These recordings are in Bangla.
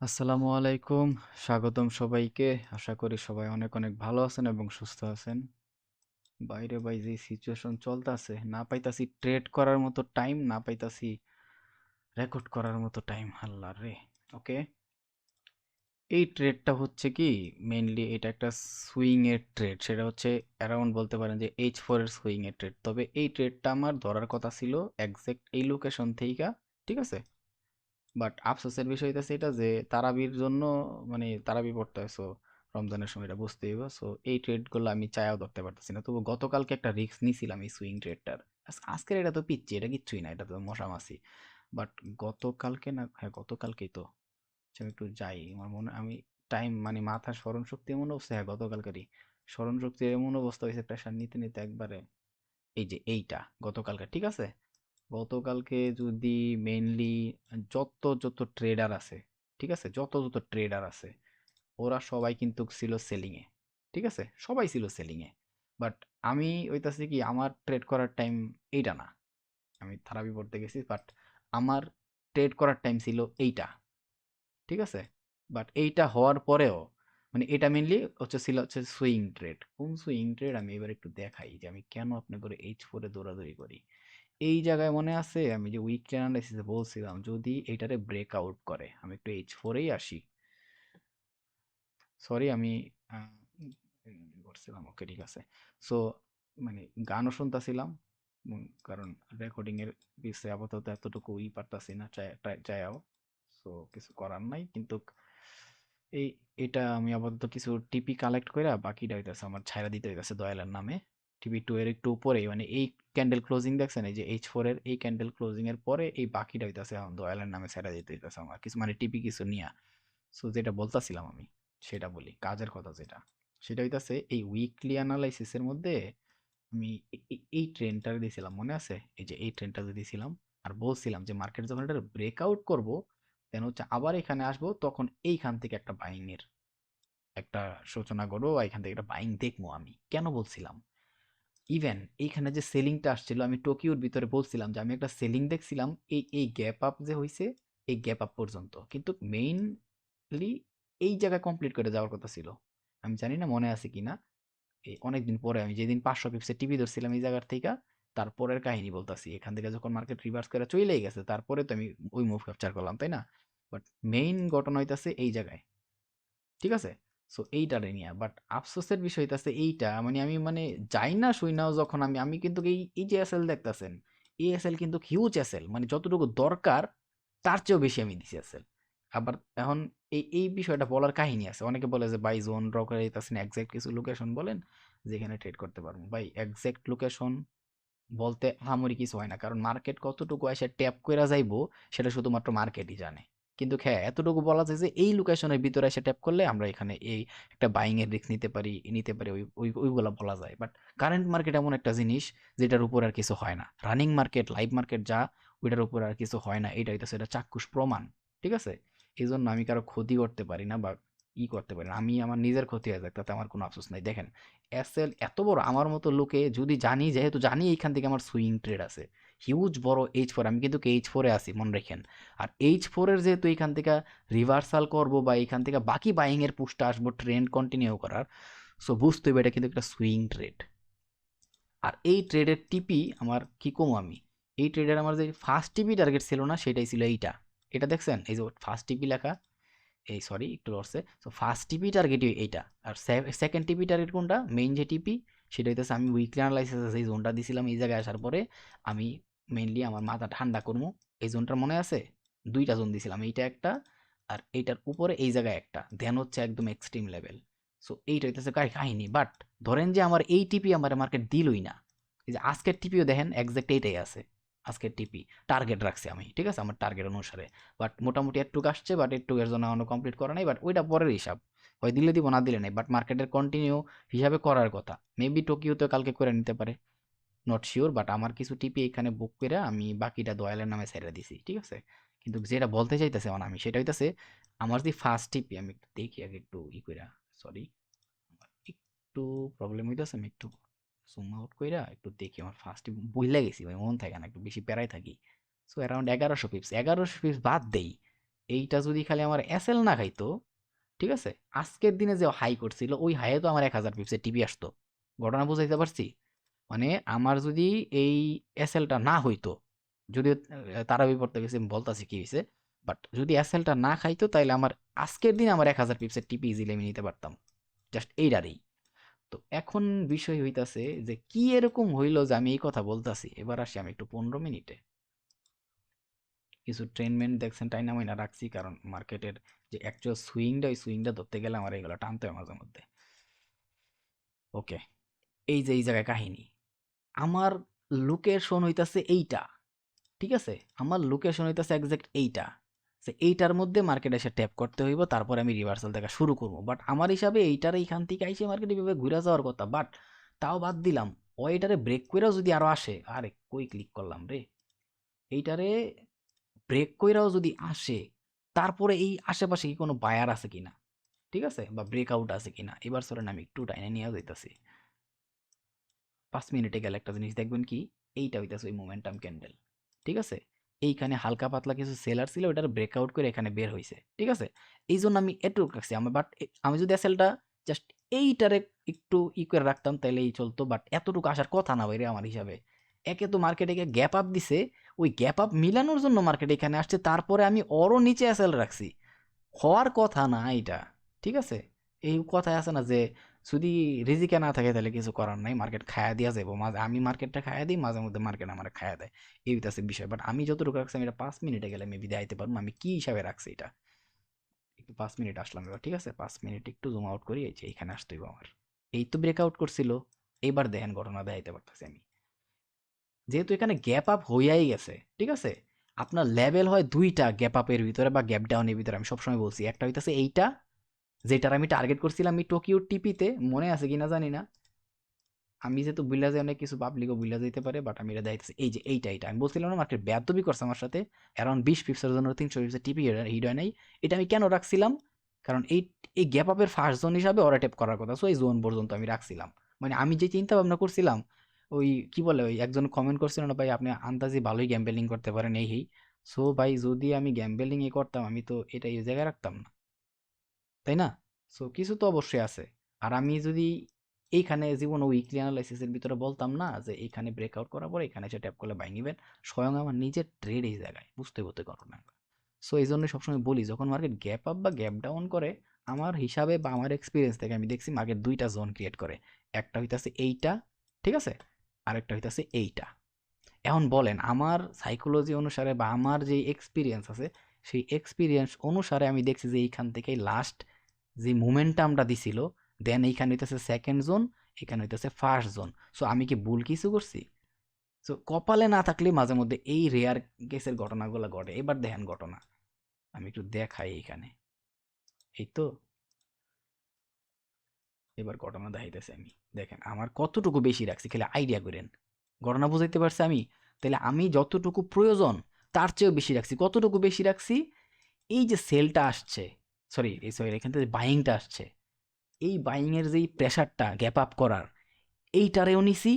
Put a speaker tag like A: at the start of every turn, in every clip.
A: আসসালামু আলাইকুম। স্বাগতম সবাইকে। আশা করি সবাই অনেক অনেক ভালো আছেন এবং সুস্থ আছেন। বাইরে ভাই যে সিচুয়েশন চলতেছে, না পাইতাছি ট্রেড করার মতো টাইম, না পাইতাছি রেকর্ড করার মতো টাইম। আল্লাহ রে। ওকে, এই ট্রেডটা হচ্ছে কি, মেইনলি এটা একটা সুইং এর ট্রেড। সেটা হচ্ছে অ্যারাউন্ড বলতে পারেন যে H4 এর সুইং এর ট্রেড। তবে এই ট্রেডটা আমার ধরার কথা ছিল এক্সাক্ট এই লোকেশন থেইকা, ঠিক আছে? বাট আফসোসের বিষয় হইতেছে এটা যে তারাবির জন্য, মানে তারাবি পড়তে হয়, সো রমজানের সময় এটা বুঝতেই হবে। সো এই ট্রেডগুলো আমি চায়াও ধরতে পারতেছি না। তবু গতকালকে একটা রিস্ক নিছিলাম এই সুইং ট্রেডটার। আজকের এটা তো পিচ্ছি, এটা কিচ্ছুই না, এটা তো মশামাছি। বাট গতকালকে না, হ্যাঁ গতকালকেই তো। আচ্ছা, আমি একটু যাই, আমার মনে আমি টাইম মানে মাথার স্মরণ শক্তি এমন অবস্থা, হ্যাঁ গতকালকারই স্মরণ শক্তি এমন অবস্থা হয়েছে, প্রেশার নিতে নিতে একবারে। এই যে এইটা গতকালকে, ঠিক আছে? গতকালকে যদি মেইনলি যত ট্রেডার আছে, ঠিক আছে, যত ট্রেডার আছে, ওরা সবাই কিন্তু ছিল সেলিং এ, ঠিক আছে, সবাই ছিল সেলিং এ। বাট আমি ওইটাছে কি, আমার ট্রেড করার টাইম এইটা না। আমি থারাবি পড়তে গেছি, বাট আমার ট্রেড করার টাইম ছিল এইটা, ঠিক আছে? বাট এইটা হওয়ার পরেও, মানে এটা মেনলি ছিল সুইং ট্রেড। কোন সুইং ট্রেড আমি এবার একটু দেখাই যে আমি কেন আপনি করে H4 দৌড়াদৌড়ি করি। এই জায়গায় মনে আছে আমি যে উইকলি অ্যানালাইসিসে বলছিলাম যদি এইটারে ব্রেক আউট করে, আমি একটু H4 আসি। সরি, আমি আহ, করছিলাম, ওকে ঠিক আছে। সো মানে গানও শুনতেছিলাম, কারণ রেকর্ডিং এর বিষয়ে আপাতত এতটুকু পারতাছি না, চাইও। সো কিছু করার নাই, কিন্তু এই এটা আমি আপাতত কিছু টিপি কালেক্ট করে বাকিটা হইতেছে আমার ছাইরা দিতে হইতেছে দয়ালের নামে। টিপি 2 এর একটু উপরে, মানে এই ক্যান্ডেল ক্লোজিং দেখছেন, এই যে H4 এর এই ক্যান্ডেল ক্লোজিং এর পরে এই বাকিটা হইতেছে এখন দয়ালের নামে ছাইরা দিতে হইতেছে আমার কিছু, মানে টিপি কিছু নিয়া। সো যেটা বলতাছিলাম আমি, সেটা বলি কাজের কথা যেটা, সেটা হইতাছে এই উইকলি অ্যানালাইসিসের মধ্যে আমি এই ট্রেন্ডটা দিয়েছিলাম, মনে আছে? এই যে এই ট্রেন্ডটা দিয়েছিলাম, আর বলছিলাম যে মার্কেট যখন এটা ব্রেকআউট করবো, দেন হচ্ছে আবার এখানে আসবো, তখন এইখান থেকে একটা বাইং এর একটা সূচনা করবো, বা এখান থেকে একটা বাইং দেখবো। আমি কেন বলছিলাম, ইভেন এইখানে যে সেলিংটা আসছিল, আমি টোকিওর ভিতরে বলছিলাম যে আমি একটা সেলিং দেখছিলাম এই এই গ্যাপ আপ যে হয়েছে, এই গ্যাপ আপ পর্যন্ত, কিন্তু মেইনলি এই জায়গায় কমপ্লিট করে যাওয়ার কথা ছিল। আমি জানি না মনে আছে কিনা, এই অনেকদিন পরে আমি যেদিন 500 পিপসে টিভি ধরছিলাম এই জায়গার থেকে, তারপরের কাহিনী বলতাছি। এখান থেকে যখন মার্কেট রিভার্স করে চলেই গেছে, তারপরে তো আমি ওই মুভ ক্যাপচার করলাম, তাই না? বাট মেইন ঘটনা হইতাছে এই জায়গায়, ঠিক আছে? সো এইটারে নিয়ে বাট আফসোসের বিষয় হইতাছে এইটা, মানে আমি মানে যাই না শুই নাও যখন আমি আমি কিন্তু এই এই যে এসএল দেখতাছেন, এই এসএল কিন্তু হিউজ এসএল, মানে যতটুকু দরকার তার চেয়েও বেশি আমি দিছি এসএল। আবার এখন এই বিষয়টা বলার কাহিনী আছে, অনেকে বলে যে বাই জোন ড্র করে দিতেছেন, এক্সাক্ট কিছু লোকেশন বলেন যেখানে ট্রেড করতে পারবো। ভাই এক্সাক্ট লোকেশন বলতে আহামরি কিছু হয় না, কারণ মার্কেট কতটুকু এসে ট্যাপ কইরা যাইবো সেটা শুধুমাত্র মার্কেটই জানে। কিন্তু হ্যাঁ, এতটুকু বলা যায় যে এই লোকেশনের ভিতরে এসে ট্যাপ করলে আমরা এখানে এই একটা বাইং এর রিস্ক নিতে পারি, ওইগুলা বলা যায়। বাট কারেন্ট মার্কেট এমন একটা জিনিস যেটার উপর আর কিছু হয় না। রানিং মার্কেট, লাইভ মার্কেট যা, ওইটার উপর আর কিছু হয় না, এটা হইতাছে এটা চাক্ষুষ প্রমাণ, ঠিক আছে? এই জন্য আমি কারো ক্ষতি করতে পারি না, বা করতে পারি না। আমি আমার নিজের ক্ষতি হয়ে যাক, তাতে আমার কোনো আফসোস নাই। দেখেন, এসএল এত বড়, আমার মতো লোকে যদি জানি, যেহেতু জানি এইখান থেকে আমার সুইং ট্রেড আছে হিউজ বড় H4, আমি কিন্তু H4 আছি মনে রাখেন। আর H4 এর যেহেতু এইখান থেকে রিভার্সাল করব, বা এইখান থেকে বাকি বাইং এর পুশটা আসবো ট্রেন্ড কন্টিনিউ করার, সো বুঝতে হবে এটা কিন্তু একটা সুইং ট্রেড। আর এই ট্রেডের টিপি আমার কি কম আমি, এই ট্রেডের আমার যে ফার্স্ট টিপি টার্গেট ছিল না, সেটাই ছিল এইটা। এটা দেখছেন, এই যে ফার্স্ট টিপি লেখা, এই সরি একটু লড়ছে। সো ফার্স্ট টিপি টার্গেট এইটা, আর সেকেন্ড টিপি টার্গেট কোনটা, মেইন যে টিপি, সেটা হইতেছে আমি উইকলি অ্যানালাইসিস এই জোনটা দিছিলাম এই জায়গায় আসার পরে। আমি মেইনলি আমার মাথা ঠান্ডা করবো, এই জোনটার মনে আছে দুইটা জোন দিছিলাম, এইটা একটা, আর এইটার উপরে এই জায়গায় একটা, ধ্যান হচ্ছে একদম এক্সট্রিম লেভেল। সো এইটা হইতেছে কাহিনী। বাট ধরেন যে আমার এই টিপি আমার মার্কেট দিলই না, এই যে আজকের টিপিও দেখেন এক্সাক্ট এইটাই আছে। আজকের টিপি টার্গেট রাখছি আমি, ঠিক আছে, আমার টার্গেট অনুসারে। বাট মোটামুটি একটু আসছে, বাট একটু এর জন্য এখনো কমপ্লিট করা নাই, বাট ওইটা পরের হিসাব, হয় দিলে দিব না দিলে নাই। বাট মার্কেটের কন্টিনিউ হিসাবে করার কথা, মেবি টোকিওতে কালকে করে নিতে পারে, নট শিওর। বাট আমার কিছু টিপি এখানে বুক করে আমি বাকিটা দয়ালের নামে ছেড়ে দিছি, ঠিক আছে? কিন্তু যেটা বলতে চাইতেছে মানে আমি, সেটা হইতেছে আমার যে ফার্স্ট টিপি, আমি একটু দেখি আগে একটু কইরা, সরি একটু প্রবলেম হইতেছে, আমি একটু জুম আউট কইরা একটু দেখি। আমার ফার্স্ট টিপি বইলা গেছি ভাই, মন থাকে না, একটু বেশি প্যারায় থাকি। সো অ্যারাউন্ড 1100 পিপস, 1100 পিপস বাদ দেই, এইটা যদি খালি আমার এসএল না খাইতো, ঠিক আছে, আজকের দিনে যে হাই করছিল ওই হাইয়ে তো আমার 1000 পিপসের টিপি আসতো। ঘটনা বুঝাইতে পারছি? মানে আমার যদি এই এসএলটা না হইতো, যদিও তারাবি পড়তে গেছি আমি বলতাছি কি হয়েছে, বাট যদি এসএলটা না খাইতো তাইলে আমার আজকের দিন আমার 1000 পিপসের টিপি ইজিলি আমি নিতে পারতাম, জাস্ট এইটারেই। তো এখন বিষয় হইতাছে যে কি এরকম হইলো যে আমি এই কথা বলতাছি। এবার আসি আমি একটু 15 মিনিটে কিছু ট্রেনমেন্ট দেখছেন টাইনা মাইনা রাখছি, কারণ মার্কেটের যে অ্যাকচুয়াল সুইংটা ওই সুইংটা ধরতে গেলে আমার এগুলো টানতে হয় মাঝে মধ্যে। ওকে, এই যে এই জায়গায় কাহিনী, আমার লোকেশন হইতাছে এইটা, ঠিক আছে, আমার লোকেশন হইতাছে এক্সাক্ট এইটা, যে এইটার মধ্যে মার্কেট এসে ট্যাপ করতে হইব, তারপর আমি রিভার্সাল দেখা শুরু করবো। বাট আমার হিসাবে এইটার এইখান থেকে আইসে মার্কেট এভাবে ঘুরে যাওয়ার কথা, বাট তাও বাদ দিলাম। ও এইটারে ব্রেক কইরাও যদি আরো আসে, আরে কই ক্লিক করলাম রে, এইটারে ব্রেক কইরাও যদি আসে, তারপরে এই আশেপাশে কি কোনো বায়ার আছে কিনা, ঠিক আছে, বা ব্রেকআউট আছে কিনা। এবার চলেন আমি একটু টাইনে নিয়ে যাইতাছি। 5 মিনিটে গেলে একটা জিনিস দেখবেন কি, এইটা হইতাছে ওই মোমেন্টাম ক্যান্ডেল, ঠিক আছে। এইখানে হালকা পাতলা কিছু সেলার ছিল, ওটার ব্রেকআউট করে এখানে বের হয়েছে, ঠিক আছে। এই জন্য আমি এটুকু রাখছি আমার, বাট আমি যদি এসএলটা জাস্ট এইটারে একটু করে রাখতাম তাহলে এই চলতো, বাট এতটুকু আসার কথা না বাইরে আমার হিসাবে। একে তো মার্কেটে গ্যাপ আপ দিছে, ওই গ্যাপ আপ মিলানোর জন্য মার্কেট এখানে আসছে, তারপরে আমি ওরও নিচে এসএল রাখছি, হওয়ার কথা না এটা, ঠিক আছে। এই কথায় আছে না যে যদি রিজিকে না থাকে তাহলে কিছু করার নাই, মার্কেট খায়া দিয়া যাবো, মাঝে আমি মার্কেটটা খায়া দিই, মাঝে মধ্যে মার্কেট আমার খায়া দেয়, এই হইতাছে বিষয়। বাট আমি যতটুকু রাখছি আমি এটা 5 মিনিটে গেলে মেবি দেখাইতে পারবো আমি কি হিসাবে রাখছি এটা। একটু 5 মিনিট আসলাম এবার, ঠিক আছে, 5 মিনিট একটু জুম আউট করি, এই যে এইখানে আসতে হইব আমার। এই তো ব্রেকআউট করছিল, এইবার দেখেন ঘটনা দেখাইতে পারতেছি আমি। যেহেতু এখানে গ্যাপ আপ হইয়াই গেছে, ঠিক আছে, আপনার লেভেল হয় দুইটা গ্যাপ আপের ভিতরে বা গ্যাপ ডাউনের ভিতরে, আমি সবসময় বলছি। একটা হইতাছে এইটা, যেটার আমি টার্গেট করছিলাম আমি টোকিও টিপিতে, মনে আছে কিনা জানি না, আমি যেহেতু বুইলা যাই অনেক কিছু, পাবলিকও বুইলা যাইতে পারে, বাট আমি এটা দেখাইতেছি। এই যে এইটা আমি বলছিলাম না মার্কেট বেয়াদবি করছে আমার সাথে, অ্যারাউন্ড 20 পিপসের জন্য 300 পিপসের টিপি হিট হয় নাই। এটা আমি কেন রাখছিলাম, কারণ এই এই গ্যাপ আপের ফার্স্ট জোন হিসাবে ওরা ট্যাপ করার কথা, সো এই জোন পর্যন্ত আমি রাখছিলাম। মানে আমি যে চিন্তা ভাবনা করছিলাম, ওই কি বলে, ওই একজন কমেন্ট করছিল না ভাই আপনি আন্দাজি ভালোই গ্যাম্বেলিং করতে পারেন এই, সো ভাই যদি আমি গ্যাম্বেলিং করতাম আমি তো এটা এই জায়গায় রাখতাম না, তাই না? সো কিছু তো অবশ্যই আছে। আর আমি যদি এইখানে জীবন উইকলি অ্যানালাইসিসের ভিতরে বলতাম না যে এইখানে ব্রেকআউট করার পরে এখানে এসে ট্যাপ করলে বাই নিবেন, স্বয়ং আমার নিজের ট্রেড এই জায়গায় বুঝতে হতে ঘটনা। সো এই জন্য সবসময় বলি যখন মার্কেট গ্যাপ আপ বা গ্যাপ ডাউন করে, আমার হিসাবে বা আমার এক্সপিরিয়েন্স থেকে আমি দেখছি মার্কেট দুইটা জোন ক্রিয়েট করে। একটা হইতাছে এইটা, ঠিক আছে, আরেকটা হইতাছে এইটা। এখন বলেন আমার সাইকোলজি অনুসারে বা আমার যে এক্সপিরিয়েন্স আছে, সেই এক্সপিরিয়েন্স অনুসারে আমি দেখছি যে এইখান থেকে লাস্ট যে মোমেন্টামটা দিছিল, দেন এইখানে হইতেছে সেকেন্ড জোন, এখানে হইতেছে ফার্স্ট জোন। সো আমি কি ভুল কিছু করছি? সো কপালে না থাকলে মাঝে মধ্যে এই রেয়ার কেসের ঘটনাগুলো ঘটে। এবার দেখেন ঘটনা, আমি একটু দেখাই এইখানে। এই তো এবার ঘটনা দেখাইতেছে আমি, দেখেন আমার কতটুকু বেশি রাখছি খালি আইডিয়া করেন। ঘটনা বুঝাইতে পারছি আমি? তাহলে আমি যতটুকু প্রয়োজন তার চেয়েও বেশি রাখছি। কতটুকু বেশি রাখছি? এই যে সেলটা আসছে, সরি এখান থেকে বাইংটা আসছে, এই বাইং এর যেই প্রেসারটা গ্যাপ আপ করার, এইটারেও নিছি,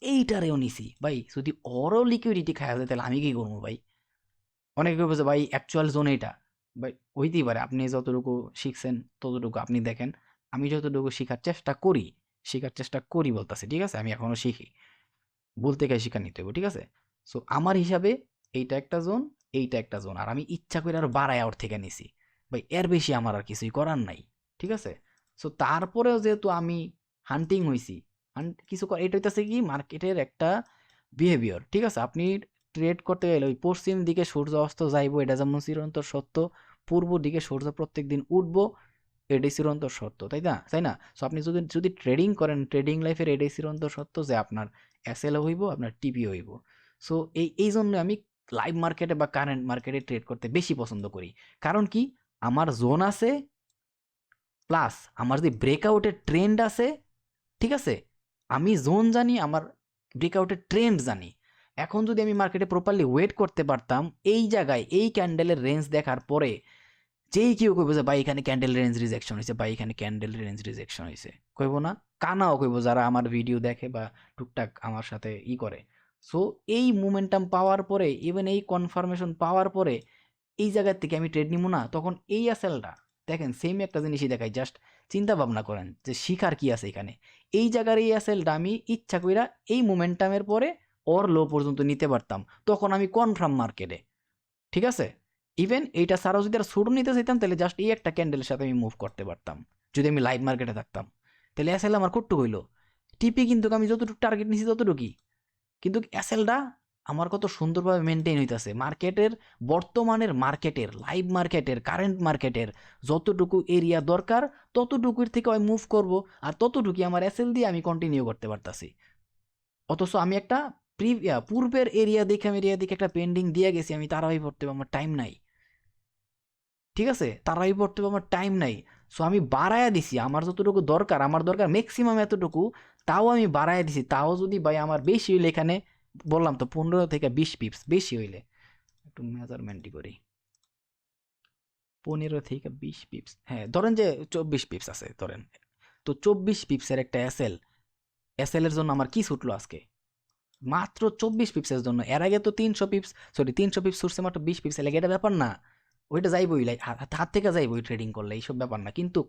A: এইটারেও নিছি ভাই। যদি ওরও লিকুইডিটি খাওয়া যায় তাহলে আমি কি করবো ভাই? অনেকে কইবে যে ভাই অ্যাকচুয়াল জোন এইটা, ভাই হইতেই পারে। আপনি যতটুকু শিখছেন ততটুকু আপনি দেখেন, আমি যতটুকু শেখার চেষ্টা করি বলতেছি, ঠিক আছে, আমি এখনো শিখি, ভুল থেকে শিক্ষা নিতে হবে, ঠিক আছে। সো আমার হিসাবে এইটা একটা জোন, এইটা একটা জোন, আর আমি ইচ্ছা করে আরো বাড়ায় ওর থেকে নিছি ভাই, এর বেশি আমার আর কিছুই করার নাই, ঠিক আছে। সো তারপরেও যেহেতু আমি হান্টিং হইছি, কিছু এটা হইতেছে কি মার্কেটের একটা বিহেভিয়ার, ঠিক আছে। আপনি ট্রেড করতে গেলে ওই পশ্চিম দিকে সূর্য অস্ত যাইবো, এটা যেমন চিরন্তর সত্য, পূর্ব দিকে সূর্য প্রত্যেক দিন উঠবো, এটাই চিরন্তর সত্য, তাই না, তাই না? সো আপনি যদি যদি ট্রেডিং করেন, ট্রেডিং লাইফের এটাই চিরন্তর সত্য যে আপনার এসএলও হইব, আপনার টিপি হইব। সো এই জন্য আমি লাইভ মার্কেটে বা কারেন্ট মার্কেটে ট্রেড করতে বেশি পছন্দ করি। কারণ কি, আমার জোন আছে, প্লাস আমার যে ব্রেকআউটের ট্রেন্ড আছে, ঠিক আছে, আমি জোন জানি, আমার ব্রেকআউটের ট্রেন্ড জানি। এখন যদি আমি মার্কেটে প্রপারলি ওয়েট করতে পারতাম, এই জায়গায় এই ক্যান্ডেলের রেঞ্জ দেখার পরে যেই কেউ কইব যে ভাই এখানে ক্যান্ডেল রেঞ্জ রিজেকশন হয়েছে, ভাই এখানে ক্যান্ডেল রেঞ্জ রিজেকশন হয়েছে, কইব না? কানাও কইব যারা আমার ভিডিও দেখে বা টুকটাক আমার সাথে করে। সো এই মোমেন্টাম পাওয়ার পরে, ইভেন এই কনফার্মেশন পাওয়ার পরে, এই জায়গার থেকে আমি ট্রেড নিব না, তখন এই এসএলটা দেখেন সেম একটা জিনিসই দেখাই, জাস্ট চিন্তা ভাবনা করেন যে শিখার কি আছে এখানে। এই জায়গার এই এসএলটা আমি ইচ্ছা কইরা এই মোমেন্টামের পরে ওর লো পর্যন্ত নিতে পারতাম, তখন আমি কনফার্ম মার্কেটে। ঠিক আছে, ইভেন এইটা ছাড়াও যদি আর ছোট নিতে চাইতাম তাহলে জাস্ট এই একটা ক্যান্ডেলের সাথে আমি মুভ করতে পারতাম, যদি আমি লাইভ মার্কেটে থাকতাম। তাহলে এসএল আমার কট্টু হইলো, টিপি কিন্তু আমি যতটুকু টার্গেট নিছি ততটুকুই, কিন্তু এসএলটা আমার কত সুন্দরভাবে মেনটেন হইতেছে। মার্কেটের বর্তমানের মার্কেটের লাইভ মার্কেটের কারেন্ট মার্কেটের যতটুকু এরিয়া দরকার ততটুকুর থেকে আমি মুভ করব, আর ততটুকুই আমার এসএল দিয়ে আমি কন্টিনিউ করতে পারতাছি। অথচ আমি একটা পূর্বের এরিয়া দেখে আমি এরিয়া দেখে একটা পেন্ডিং দিয়ে গেছি, আমি তারাই পড়তে আমার টাইম নাই। ঠিক আছে, তারাই পড়তে আমার টাইম নাই। সো আমি বাড়ায়া দিছি আমার যতটুকু দরকার, আমার দরকার ম্যাক্সিমাম এতটুকু, তাও আমি বাড়ায়া দিছি। তাও যদি ভাই আমার বেশি হইলে, এখানে বললাম তো 15 থেকে 20 পিপস বেশি হইলে, একটু মেজারমেন্টই করি, 15 থেকে 20 পিপস, হ্যাঁ ধরেন যে 24 পিপস আছে ধরেন, তো 24 পিপসের একটা এসএল, এসএল এর জন্য আমার কি ছুটলো আজকে? মাত্র 24 পিপসের জন্য। এর আগে তো 300 পিপস, সরি 300 পিপস ছুটছে মাত্র 20 পিপস, লাগে এটা ব্যাপার না, ওইটা যাইবই, লাইক হাত থেকে যাইবই ট্রেডিং করলে, এইসব ব্যাপার না। কিন্তু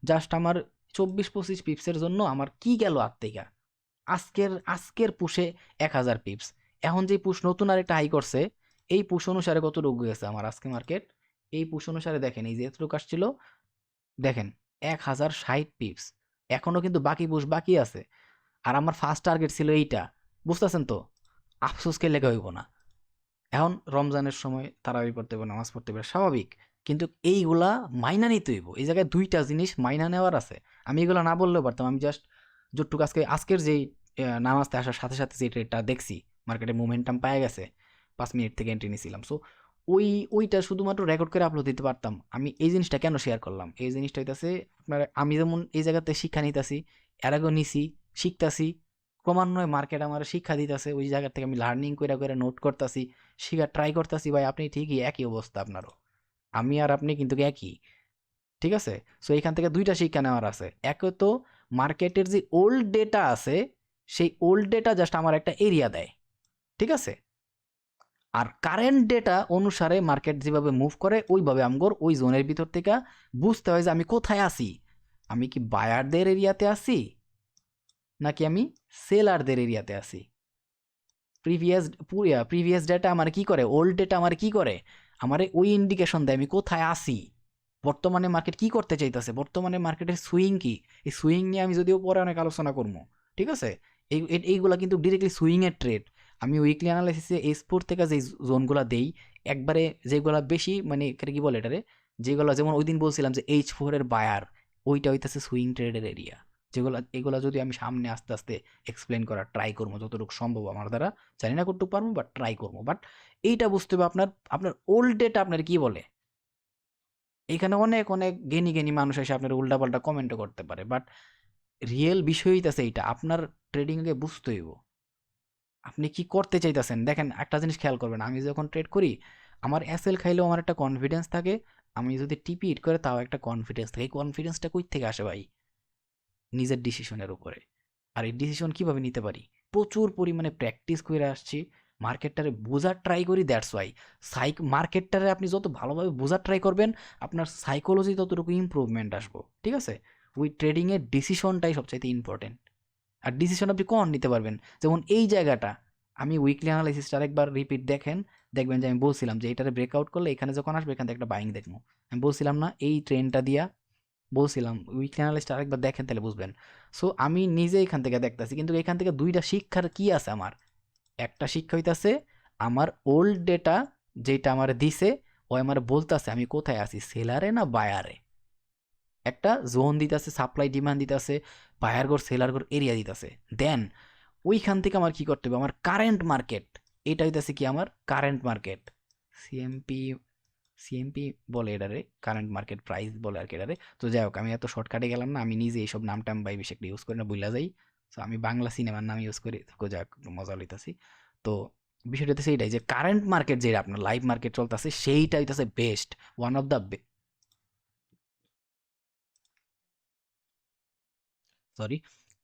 A: জাস্ট আমার 24-25 পিপসের জন্য আমার কি গেল হাত থেকে? আজকের পুষে 1000 পিপস। এখন যে পুশ নতুন আরেকটা হাই করছে, এই পুশ অনুসারে কত রোগ গেছে আমার আজকে মার্কেট, এই পুশ অনুসারে দেখেন এই যে এতটুকু আসছিল, দেখেন 1060 পিপস। এখনো কিন্তু বাকি পুশ বাকি আছে, আর আমার ফার্স্ট টার্গেট ছিল এইটা, বুঝতেছেন তো? আফসোসকে লেগে হইব না। এখন রমজানের সময় তারাবি পড়তে হবে, নামাজ পড়তে হবে, স্বাভাবিক, কিন্তু এইগুলা মাইনা নিতে হইব। এই জায়গায় দুইটা জিনিস মাইনা নেওয়ার আছে। আমি এগুলো না বললেও পারতাম, আমি জাস্ট যতটুকু আজকের যেই নামাজতে আসার সাথে সাথে যে ট্রেডটা দেখছি, মার্কেটে মোমেন্টাম পায়ে গেছে, 5 মিনিট থেকে এন্ট্রি নিয়েছিলাম। সো ওইটা শুধুমাত্র রেকর্ড করে আপলোড দিতে পারতাম। আমি এই জিনিসটা কেন শেয়ার করলাম, এই জিনিসটা হইতাছে আপনার, আমি যেমন এই জায়গাতে শিক্ষা নিতেছি, এর আগেও নিছি, শিখতাছি, ক্রমান্বয়ে মার্কেট আমার শিক্ষা দিতেছে, ওই জায়গা থেকে আমি লার্নিং করে করে নোট করতেছি, শিখা ট্রাই করতেছি। ভাই আপনি ঠিকই, একই অবস্থা আপনারও, আমি আর আপনি কিন্তু একই। ঠিক আছে, সো এখান থেকে দুইটা শিক্ষা নেওয়ার আছে। এক তো মার্কেটের যে ওল্ড ডেটা আছে, সেই ওল্ড ডেটা জাস্ট আমার একটা এরিয়া দেয়। ঠিক আছে, আর কারেন্ট ডেটা অনুসারে মার্কেট যেভাবে মুভ করে ওইভাবে আমগর ওই জোনের ভিতর থেকে বুঝতে হয় যে আমি কোথায় আছি। আমি কি বায়ারদের এরিয়াতে আছি নাকি আমি সেলারদের এরিয়াতে আছি? প্রিভিয়াস ডেটা আমার কি করে, ওল্ড ডেটা আমার কি করে, আমার ওই ইন্ডিকেশন দেয় আমি কোথায় আসি, বর্তমানে মার্কেট কি করতে চাইতেছে, বর্তমানে মার্কেটের সুইং কি। এই সুইং নিয়ে আমি যদিও পরে অনেক আলোচনা করবো। ঠিক আছে, এইগুলা কিন্তু ডিরেক্টলি সুইং এর ট্রেড। আমি উইকলি অ্যানালাইসিসে S4 থেকে যে জোনগুলা দেই, একবারে যেগুলা বেশি মানে কি বলে এটারে, যেগুলো যেমন ওই দিন বলছিলাম যে H4 এর বায়ার, ওইটা হইতেছে সুইং ট্রেডের এরিয়া। এগুলা যদি আমি সামনে আস্তে আস্তে এক্সপ্লেন করার ট্রাই করবো যতটুকু সম্ভব আমার দ্বারা, জানি না কতটুকু পারবো, বাট ট্রাই করবো। বাট এইটা বুঝতে হবে আপনার আপনার ওল্ড ডেটা আপনার কি বলে। এখানে অনেক অনেক জ্ঞানী জ্ঞানী মানুষ এসে আপনার উল্টাপাল্টা কমেন্টও করতে পারে, বাট রিয়েল বিষয় হইতাছে এইটা, আপনার ট্রেডিংকে বুঝতে হইব আপনি কি করতে চাইতেছেন। দেখেন একটা জিনিস খেয়াল করবেন, আমি যখন ট্রেড করি আমার এসএল খাইলেও আমার একটা কনফিডেন্স থাকে, আমি যদি টিপি হিট করে তাও একটা কনফিডেন্স থাকে। এই কনফিডেন্সটা কই থেকে আসে ভাই? নিজের ডিসিশনের উপরে। আর এই ডিসিশন কিভাবে নিতে পারি? প্রচুর পরিমাণে প্র্যাকটিস করে আসছি, মার্কেটটারে বোঝার ট্রাই করি, দ্যাটস ওয়াই। মার্কেটটারে আপনি যত ভালোভাবে বোঝার ট্রাই করবেন, আপনার সাইকোলজি ততটুকু ইম্প্রুভমেন্ট আসবো। ঠিক আছে, ওই ট্রেডিংয়ের ডিসিশনটাই সবচাইতে ইম্পর্টেন্ট। আর ডিসিশন আপনি কখন নিতে পারবেন, যেমন এই জায়গাটা আমি উইকলি অ্যানালাইসিসটা আরেকবার রিপিট দেখেন, দেখবেন যে আমি বলছিলাম যে এটারে ব্রেকআউট করলে এখানে যখন আসবে এখান থেকে একটা বাইং দেখবো, আমি বলছিলাম না এই ট্রেনটা দিয়া, বলছিলাম উইকলি অ্যানালিস্ট আরেকবার দেখেন তাহলে বুঝবেন। সো আমি নিজে এখান থেকে দেখতেছি, কিন্তু এখান থেকে দুইটা শিক্ষার কি আছে আমার। একটা শিক্ষা হইতাছে আমার ওল্ড ডেটা যেটা আমার দিছে, ও আমার বলতাছে আমি কোথায় আছি, সেলারে না বায়ারে। একটা জোন দিতেছে, সাপ্লাই ডিমান্ড দিতেছে, বায়ার গোর সেলার গোর এরিয়া দিতেছে। দেন ওইখান থেকে আমার কি করতে হবে, আমার কারেন্ট মার্কেট, এটা হইতাছে কি আমার কারেন্ট মার্কেট, সিএমপি সিএমপি বলে এটারে, কারেন্ট মার্কেট প্রাইস বলে আর কি এটারে। তো যাই হোক, আমি এত শর্টকাটে গেলাম না, আমি নিজে এইসব নাম টাম বাই বেশি একটা ইউজ করি না, বুঝলা যাই। তো আমি বাংলা সিনেমার নাম ইউজ করি, তো যাই হোক মজা লইতাছি। তো বিষয়টা হচ্ছে এইটাই যে কারেন্ট মার্কেট যেটা আপনার লাইভ মার্কেট চলতেছে সেইটা হইতাছে best, one of the, sorry,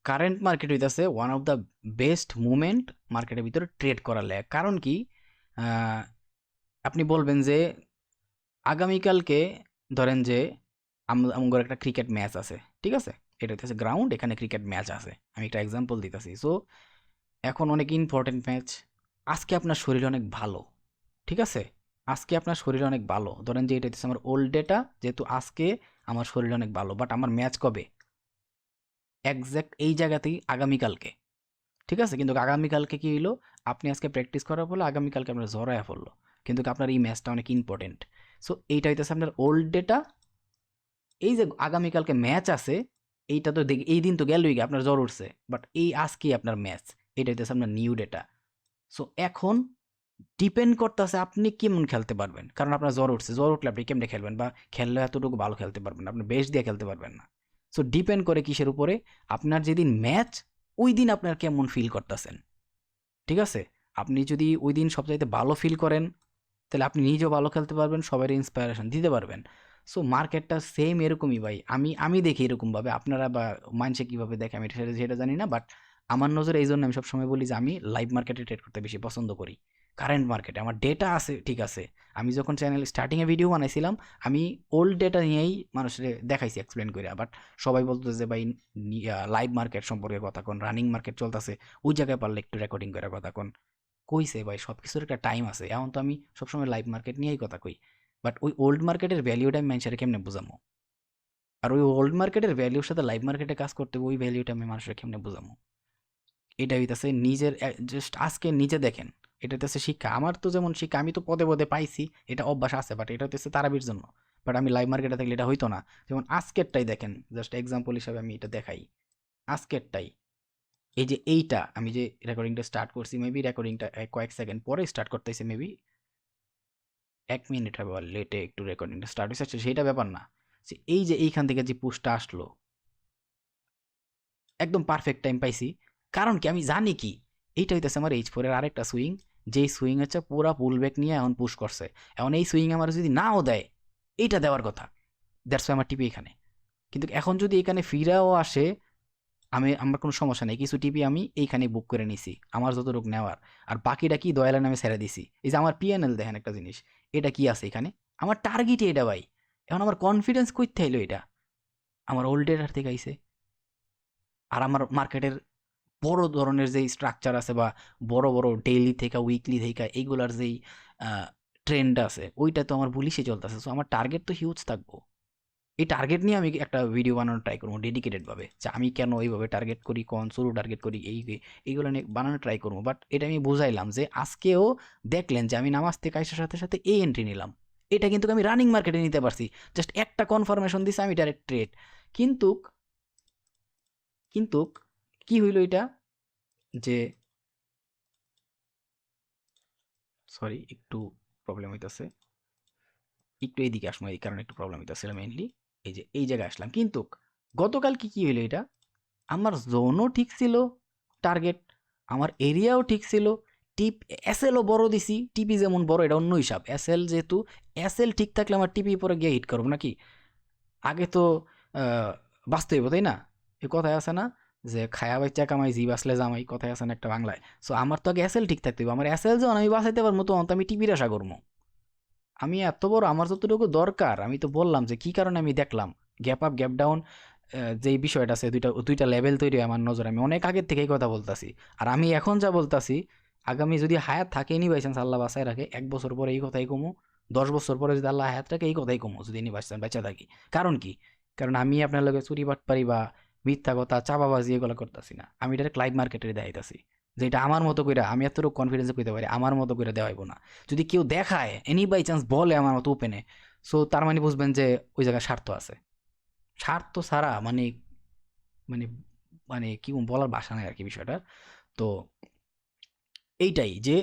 A: current market হইতাছে one of the best movement মার্কেটের ভিতরে ট্রেড করার লেগে। কারণ কি, আহ, আপনি বলবেন যে আগামীকালকে ধরেন যে আমগর একটা ক্রিকেট ম্যাচ আছে, ঠিক আছে? এটা হচ্ছে গ্রাউন্ড, এখানে ক্রিকেট ম্যাচ আছে, আমি একটা এক্সাম্পল দিতেছি। সো এখন অনেক ইম্পর্টেন্ট ম্যাচ, আজকে আপনার শরীর অনেক ভালো, ঠিক আছে? আজকে আপনার শরীর অনেক ভালো, ধরেন যে এটা হচ্ছে আমার ওল্ড ডেটা, যেহেতু আজকে আমার শরীর অনেক ভালো, বাট আমার ম্যাচ কবে? এক্স্যাক্ট এই জায়গাতেই আগামীকালকে, ঠিক আছে? কিন্তু আগামীকালকে কি হইলো, আপনি আজকে প্র্যাকটিস করার ফলে আগামীকালকে আপনার জ্বর আয়া পড়লো, কিন্তু আপনার এই ম্যাচটা অনেক ইম্পর্টেন্ট। সো এইটা হইতেছে আপনার ওল্ড ডেটা। এই যে আগামীকালকে ম্যাচ আছে, এইটা তো এই দিন তো গেলই গে, আপনার জ্বর উঠছে, বাট এই আজকেই আপনার ম্যাচ, এটা হইতেছে আপনার নিউ ডেটা। সো এখন ডিপেন্ড করতেছে আপনি কেমন খেলতে পারবেন, কারণ আপনার জ্বর উঠছে, জ্বর উঠলে আপনি কেমনে খেলবেন, বা খেললে এতটুকু ভালো খেলতে পারবেন না, আপনি বেশ দিয়ে খেলতে পারবেন না। সো ডিপেন্ড করে কিসের উপরে, আপনার যেদিন ম্যাচ ওই দিন আপনার কেমন ফিল করতেছেন, ঠিক আছে? আপনি যদি ওই দিন সবচাইতে ভালো ফিল করেন, তাহলে আপনি নিজেও ভালো খেলতে পারবেন, সবারই ইন্সপায়ারেশন দিতে পারবেন। সো মার্কেটটা সেম এরকমই ভাই, আমি দেখি এরকমভাবে, আপনারা বা মানুষে কীভাবে দেখে আমি সেটা সেটা জানি না, বাট আমার নজরে এই জন্য আমি সবসময় বলি যে আমি লাইভ মার্কেটে ট্রেড করতে বেশি পছন্দ করি। কারেন্ট মার্কেটে আমার ডেটা আছে, ঠিক আছে, আমি যখন চ্যানেল স্টার্টিংয়ে ভিডিও বানাইছিলাম, আমি ওল্ড ডেটা নিয়েই মানুষের দেখাইছি এক্সপ্লেন করে, বাট সবাই বলতো যে ভাই লাইভ মার্কেট সম্পর্কে কথা কোন, রানিং মার্কেট চলতেছে, ওই জায়গায় পারলে একটু রেকর্ডিং করে কথা কোন। কইছে ভাই সব কিছুর একটা টাইম আছে, এখন তো আমি সবসময় লাইভ মার্কেট নিয়েই কথা কই, বাট ওই ওল্ড মার্কেটের ভ্যালিউটা আমি মানুষের কেমনে বুঝামো, আর ওই ওল্ড মার্কেটের ভ্যালিউর সাথে লাইভ মার্কেটে কাজ করতে ওই ভ্যালিউটা আমি মানুষের কেমনে বুঝামো, এটা হইতাছে নিজের জাস্ট আজকে নিজে দেখেন, এটা হইতাছে শিক্ষা। আমার তো যেমন শিক্ষা, আমি তো পদে পদে পাইছি, এটা অভ্যাস আছে, বাট এটা হইতেছে তারাবির জন্য, বাট আমি লাইভ মার্কেটে থাকলে এটা হইতো না। যেমন আজকেরটাই দেখেন, জাস্ট এক্সাম্পল হিসাবে আমি এটা দেখাই, আজকেরটাই, এই যে এইটা আমি যে রেকর্ডিংটা স্টার্ট করছি, মেবি রেকর্ডিংটা কয়েক সেকেন্ড পরে স্টার্ট করতেছে, মেবি 1 মিনিট হবে আর লেটে একটু রেকর্ডিংটা স্টার্ট হয়েছে, সেইটা ব্যাপার না, যে এই যে এইখান থেকে যে পুশটা আসলো, একদম পারফেক্ট টাইম পাইছি। কারণ কি, আমি জানি কি, এইটা হইতেছে আমার H4 এর আরেকটা সুইং, যেই সুইং হচ্ছে পুরা পুল ব্যাক নিয়ে এখন পুশ করছে, এখন এই সুইং আমার যদি নাও দেয়, এইটা দেওয়ার কথা, দ্যাটস আমার টিপি এখানে, কিন্তু এখন যদি এখানে ফিরাও আসে, আমার কোনো সমস্যা নেই, কিছু টিপি আমি এইখানে বুক করে নিছি আমার যতটুকু নেওয়ার, আর বাকিটা কি দয়ালের নামে ছেড়ে দিছি। এই যে আমার পিএনএল দেখেন একটা জিনিস, এটা কি আছে এখানে, আমার টার্গেটই এটা ভাই। এখন আমার কনফিডেন্স কইতে হইলো, এটা আমার ওল্ড ডেটার থেকে আইছে, আর আমার মার্কেটের বড় ধরনের যেই স্ট্রাকচার আছে, বা বড় বড় ডেইলি থেকে উইকলি থেকে এইগুলার যেই ট্রেন্ড আছে, ওইটা তো আমার বুলিশে চলতেছে। সো আমার টার্গেট তো হিউজ থাকবো, এই টার্গেট নিয়ে আমি একটা ভিডিও বানানোর ট্রাই করবো ডেডিকেটেড ভাবে, যে আমি কেন এইভাবে টার্গেট করি, কোন শুরু টার্গেট করি, এইগুলো নিয়ে বানানোর ট্রাই করবো। বাট এটা আমি বুঝাইলাম যে আজকেও দেখলেন যে আমি নামাজ থেকে আসার সাথে সাথে এই এন্ট্রি নিলাম, এটা কিন্তু আমি রানিং মার্কেটে নিতে পারছি, জাস্ট একটা কনফার্মেশন দিছে আমি ডাইরেক্ট ট্রেড। কিন্তু কিন্তু কি হইলো এটা, যে সরি একটু প্রবলেম হইতাছে, একটু এইদিকে আসবো, এই কারণে একটু প্রবলেম হইতাছিল মেইনলি, এই যে এই জায়গায় আসলাম। কিন্তু গতকাল কি কি হইলো, এটা আমার জোনও ঠিক ছিল, টার্গেট আমার এরিয়াও ঠিক ছিল, টিপ এসএলও বড় দিছি, টিপি যেমন বড় এটা অন্য হিসাব, এসএল যেহেতু, এসএল ঠিক থাকলে আমার টিপি পরে গিয়ে হিট করবো নাকি, আগে তো বাঁচতে হইব তাই না, এ কথায় আছে না, যে খায়া বাচ্চা কামাই জি বাঁচলে জামাই, কথায় আছে না একটা বাংলায়। সো আমার তো আগে এসএল ঠিক থাকতে হইব, আমার এসএল যখন আমি বাঁচাইতে পারবো তখন তো আমি টিপির আশা করবো, আমি এত বড় আমার যতটুকু দরকার, আমি তো বললাম যে কি কারণে আমি দেখলাম গ্যাপ আপ গ্যাপ ডাউন, যেই বিষয়টা আছে, দুইটা দুইটা লেভেল তৈরি হয় আমার নজর, আমি অনেক আগের থেকেই কথা বলতাছি, আর আমি এখন যা বলতাছি, আগামী যদি হায়াত থাকে, নি বাই চান্স আল্লাহ বাঁচায় রাখে, 1 বছর পরে এই কথাই কমু, 10 বছর পরে যদি আল্লাহ হায়াত রাখে এই কথাই কমু, যদি নি বাঁচা থাকি। কারণ কি, কারণ আমি আপনার লগে চুরি বাটপারি বা মিথ্যা কথা চাপাবাজি এগুলো করতেছি না, আমি ডাইরেক্ট লাইভ মার্কেটে দেখাইতাছি, যেটা আমার মতো করে আমি এতটুকু কনফিডেন্সে কইতে পারি আমার মতো করে দেওয়াইবো না। যদি কেউ দেখায় এনি বাই চান্স বলে আমার মতো ওপেনে, সো তার মানে বুঝবেন যে ওই জায়গায় স্বার্থ আছে, স্বার্থ ছাড়া মানে, মানে মানে কি বলার ভাষা নাই আর কি বিষয়টা। তো এইটাই যে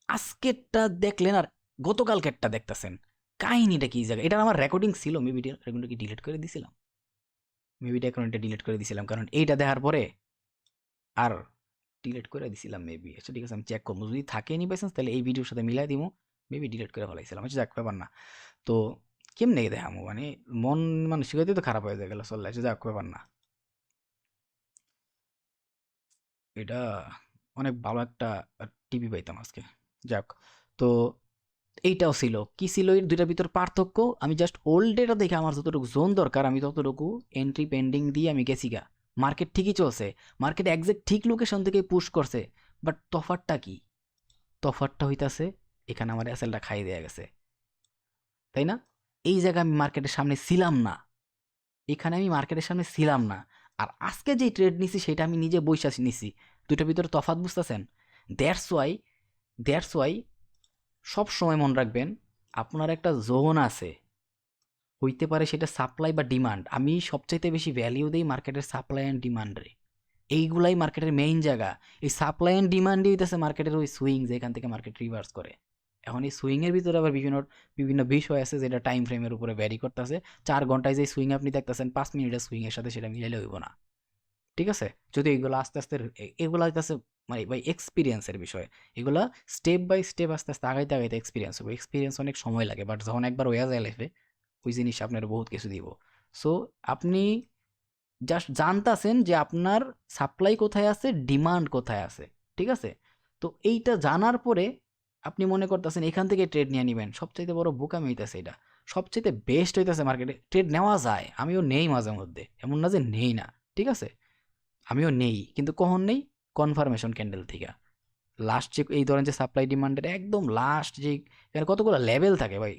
A: আজকেরটা দেখলেন আর গতকালকেরটা দেখতেছেন, কাহিনীটা কি জায়গায়, এটা আমার রেকর্ডিং ছিল, মেবি রেকর্ডিংটা কি ডিলিট করে দিছিলাম, মেবি রেকর্ডিংটা ডিলিট করে দিছিলাম, কারণ এইটা দেখার পরে আর ডিলিট করে দিছিলাম মেবি। আচ্ছা ঠিক আছে, আমি চেক করবো, যদি থাকে এনি বাইসেন্স তাহলে এই ভিডিওর সাথে মিলাই দিব, মেবি ডিলিট করে ফেলাইছিলাম। আচ্ছা যাক ব্যাপার না। তো কেমনে দেখামো, মানে মন মানসিকতাই তো খারাপ হয়ে যায় গেল, চললে আচ্ছা যাক ব্যাপার না। এটা অনেক ভালো একটা টিভি পাইতাম আজকে, যাক। তো এইটাও ছিল। কি ছিল এর ২ টার ভিতর পার্থক্য? আমি জাস্ট ওল্ড ডেটা দেখে আমার যতটুকু জোন দরকার আমি ততটুকু এন্ট্রি পেন্ডিং দিয়ে আমি গেছিগা। মার্কেট ঠিকই চলছে। মার্কেট এক্সাক্ট ঠিক লোকেশন থেকেই পুশ করছে। বাট তফাৎটা কি? তফাৎটা হইতাছে এখানে আমার এসএলটা খাইয়ে দেয়া গেছে। তাই না? এই জায়গায় আমি মার্কেটের সামনে ছিলাম না। এখানে আমি মার্কেটের সামনে ছিলাম না। আর আজকে যেই ট্রেড নিছি সেটা আমি নিজে বইসা নিছি। ২ টার ভিতরে তফাৎ বুঝতেছেন? দ্যাটস ওয়াই দ্যাটস ওয়াই সবসময় মনে রাখবেন আপনার একটা জোন আছে। হইতে পারে সেটা সাপ্লাই বা ডিমান্ড। আমি সবচাইতে বেশি ভ্যালিউ দেই মার্কেটের সাপ্লাই অ্যান্ড ডিমান্ডে। এইগুলাই মার্কেটের মেইন জায়গা। এই সাপ্লাই অ্যান্ড ডিমান্ডই হইতেছে মার্কেটের ওই সুইং যেখান থেকে মার্কেট রিভার্স করে। এখন এই সুইং এর ভিতরে আবার বিভিন্ন বিভিন্ন বিষয় আছে যেটা টাইম ফ্রেমের উপরে ভ্যারি করতেছে। ৪ ঘন্টায় যে সুইং আপনি দেখতেছেন ৫ মিনিটের সুইং এর সাথে সেটা মিলাইলে হইব না। ঠিক আছে? যদি এগুলো আস্তে, আস্তে এগুলা হইতাছে মানে ভাই এক্সপেরিয়েন্স এর বিষয়। এগুলা স্টেপ বাই স্টেপ আস্তে, আস্তে আগাইতে, আগাইতে এক্সপেরিয়েন্স হবে। এক্সপেরিয়েন্স অনেক সময় লাগে। বাট যখন একবার হইয়া যায় লাইফে ওই জিনিস আপনার বহুত কিছু দিব। সো আপনি জাস্ট জানতাছেন যে আপনার সাপ্লাই কোথায় আছে, ডিমান্ড কোথায় আছে। ঠিক আছে? তো এইটা জানার পরে আপনি মনে করতেছেন এখান থেকে ট্রেড নিয়ে নিবেন। সবচাইতে বড় বোকামি হইতাছে এটা। সবচাইতে বেস্ট হইতাছে মার্কেটে ট্রেড নেওয়া যায়। আমিও নেই মাঝে মধ্যে। এমন না যে নেই না। ঠিক আছে? আমিও নেই। কিন্তু কখন নেই? Confirmation candle থিকা। লাস্ট যে এই ধরেন যে সাপ্লাই ডিমান্ডের একদম লাস্ট যে এখানে কতগুলো লেভেল থাকে ভাই।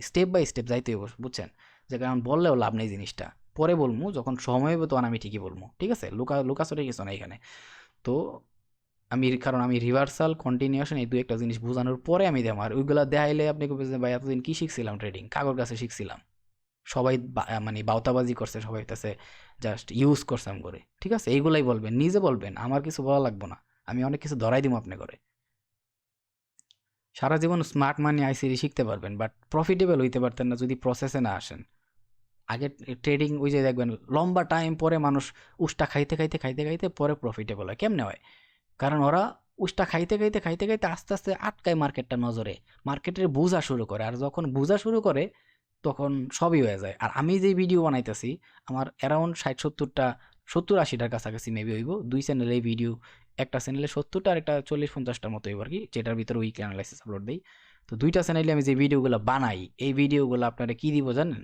A: স্টেপ বাই স্টেপ যাইতে হবে বুঝছেন? যে কারণ বললেও লাভ নেই জিনিসটা। পরে বলবো যখন সময় হবে তখন আমি ঠিকই বলবো। ঠিক আছে? লুকাছুরি কিছু না এখানে। তো কারণ আমি রিভার্সাল কন্টিনিউশন এই ২-১টা জিনিস বোঝানোর পরে আমি দেখাম। আর ওইগুলা দেখাইলে আপনি কইবেন যে ভাই এতদিন কি শিখছিলাম ট্রেডিং? কাগর কাছে শিখছিলাম। সবাই মানে বাউতাবাজি করছে, সবাই হইতাছে জাস্ট ইউজ করছাম করে। ঠিক আছে? এইগুলাই বলবেন। নিজে বলবেন। আমার কিছু বলা লাগবো না। আমি অনেক কিছু ধরাই দিমু আপনি করে। সারা জীবন স্মার্ট মানি আইসিডি শিখতে পারবেন বাট প্রফিটেবল হইতে পারতেন না যদি প্রসেসে না আসেন। আগে ট্রেডিং ওই যে দেখবেন লম্বা টাইম পরে মানুষ উষ্টা খাইতে খাইতে খাইতে খাইতে পরে প্রফিটেবল হয়। কেমনে হয়? কারণ ওরা উষ্টা খাইতে খাইতে খাইতে খাইতে আস্তে আস্তে আটকায় মার্কেটটা নজরে। মার্কেটের বুঝা শুরু করে। আর যখন বুঝা শুরু করে তখন সবই হয়ে যায়। আর আমি যে ভিডিও বানাইতেছি আমার অ্যারাউন্ড ৬০-৭০টা ৭০-৮০টার কাছাকাছি মেবি হইব। ২ চ্যানেলে ভিডিও, একটা চ্যানেলে ৭০টা আর একটা ৪০-৫০টার মতো হইব আরকি। যেটার ভিতরে উইকলি অ্যানালাইসিস আপলোড দেই। তো ২ টা চ্যানেলে আমি যে ভিডিওগুলো বানাই, এই ভিডিওগুলো আপনারা কি দিব জানেন?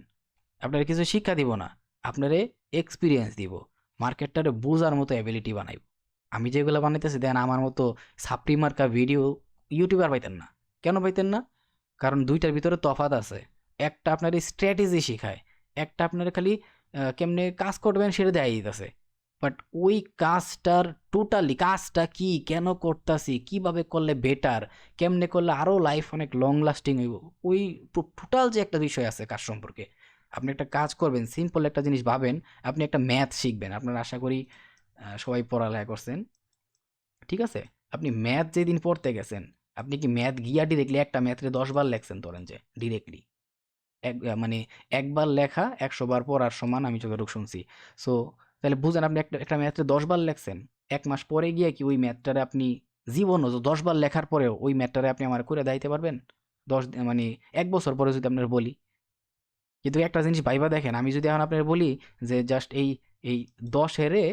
A: আপনারা কিছু শিক্ষা দিব না। আপনারে এক্সপেরিয়েন্স দিব। মার্কেটটারে বুঝার মতো এবিলিটি বানাইব। আমি যেগুলো বানাইতেছি দেন আমার মতো সাপ্রি মার্কা ভিডিও ইউটিউবে আর পাইতেন না। কেন পাইতেন না? কারণ ২ টার ভিতরে তফাৎ আছে। একটা আপনারে স্ট্র্যাটেজি শিখায়। একটা আপনারে খালি কেমনে কাজ করবেন সেটা দেখাই দিতেছে। বাট ওই কাজটার টোটালি কাজটা কি, কেন করতাছি, কিভাবে করলে বেটার, কেমনে করলে আরো লাইফ অনেক লং লাস্টিং হইব, ওই টোটাল যে একটা বিষয় আছে কাজ সম্পর্কে। আপনি একটা কাজ করবেন, সিম্পল একটা জিনিস ভাবেন, আপনি একটা ম্যাথ শিখবেন। আপনারা আশা করি সবাই পড়ালেখা করছেন। ঠিক আছে? আপনি ম্যাথ যেদিন পড়তে গেছেন, আপনি কি ম্যাথ গিয়া ডিরেক্টলি একটা ম্যাথরে ১০ বার লেখছেন ধরেন যে ডিরেক্টলি? মানে একবার লেখা ১০০ বার পড়ার সমান আমি যতটুকু শুনছি। সো তাহলে বুঝেন আপনি একটা ম্যাথরে ১০ বার লেখছেন। ১ মাস পরে গিয়ে কি ওই ম্যাথটারে আপনি জীবনও ১০ বার লেখার পরেও ওই ম্যাথটারে আপনি আমারে কইরা দেখাইতে পারবেন? ১০ মানে ১ বছর পরে যদি আপনারে বলি। কিন্তু একটা জিনিস ভাইবা দেখেন, আমি যদি এখন আপনারে বলি যে জাস্ট এই ১০ এরে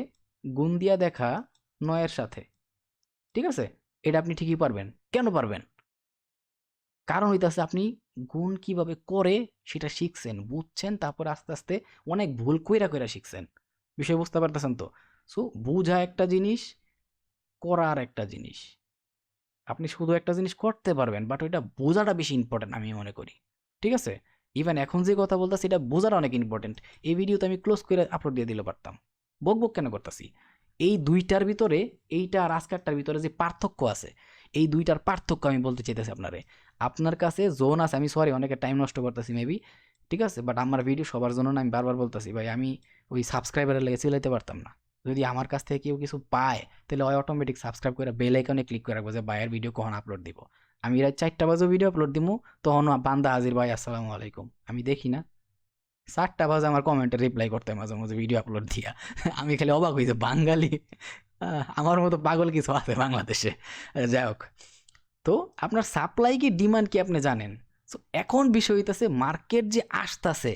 A: গুণ দিয়া দেখা ৯ এর সাথে। ঠিক আছে? এটা আপনি ঠিকই পারবেন। কেন পারবেন? কারণ হইতাছে আপনি গুণ কিভাবে করে সেটা শিখছেন, বুঝছেন, তারপরে আস্তে, আস্তে অনেক ভুল কইরা, কইরা শিখছেন। বিষয় বুঝতে পারতেছেন তো? সো বুঝা একটা জিনিস, করা আরেকটা জিনিস। আপনি শুধু একটা জিনিস করতে পারবেন বাট ওইটা বোঝাটা বেশি ইম্পর্টেন্ট আমি মনে করি। ঠিক আছে? ইভেন এখন যে কথা বলতেছি এটা বোঝাটা অনেক ইম্পর্টেন্ট। এই ভিডিওতে আমি ক্লোজ করে আপলোড দিয়ে দিলে পারতাম। বকবক কেন করতেছি? এই ২ টার ভিতরে এইটা আর আজকেরটার ভিতরে যে পার্থক্য আছে, এই ২ টার পার্থক্য আমি বলতে চাইতেছি আপনারে। আপনার কাছে জোন আছে, আমি সরি অনেকের টাইম নষ্ট করতেছি মেবি। ঠিক আছে? বাট আমার ভিডিও সবার জন্য না, আমি বারবার বলতেছি ভাই আমি ওই সাবস্ক্রাইবারের লেগে চিল্লাইতে পারতাম না। যদি আমার কাছ থেকে কেউ কিছু পায় তাহলে ওই অটোমেটিক সাবস্ক্রাইব করে বেল আইকনে ক্লিক করে রাখবো যে ভাইয়ের ভিডিও কখন আপলোড দিব। আমি রাত ৪টা বাজে ভিডিও আপলোড দিব, তখন বান্দা হাজির ভাই আসসালামু আলাইকুম। আমি দেখি না। ৪টা বাজে আমার কমেন্টে রিপ্লাই করতে হয় মাঝে মাঝে ভিডিও আপলোড দিয়া। আমি খালি অবাক হই যে বাঙালি আমার মতো পাগল কিছু আছে বাংলাদেশে। যাই হোক। তো আপনার সাপ্লাই কি ডিমান্ড কি আপনি জানেন। সো এখন বিষয় হইতাছে মার্কেট যে আসতাছে,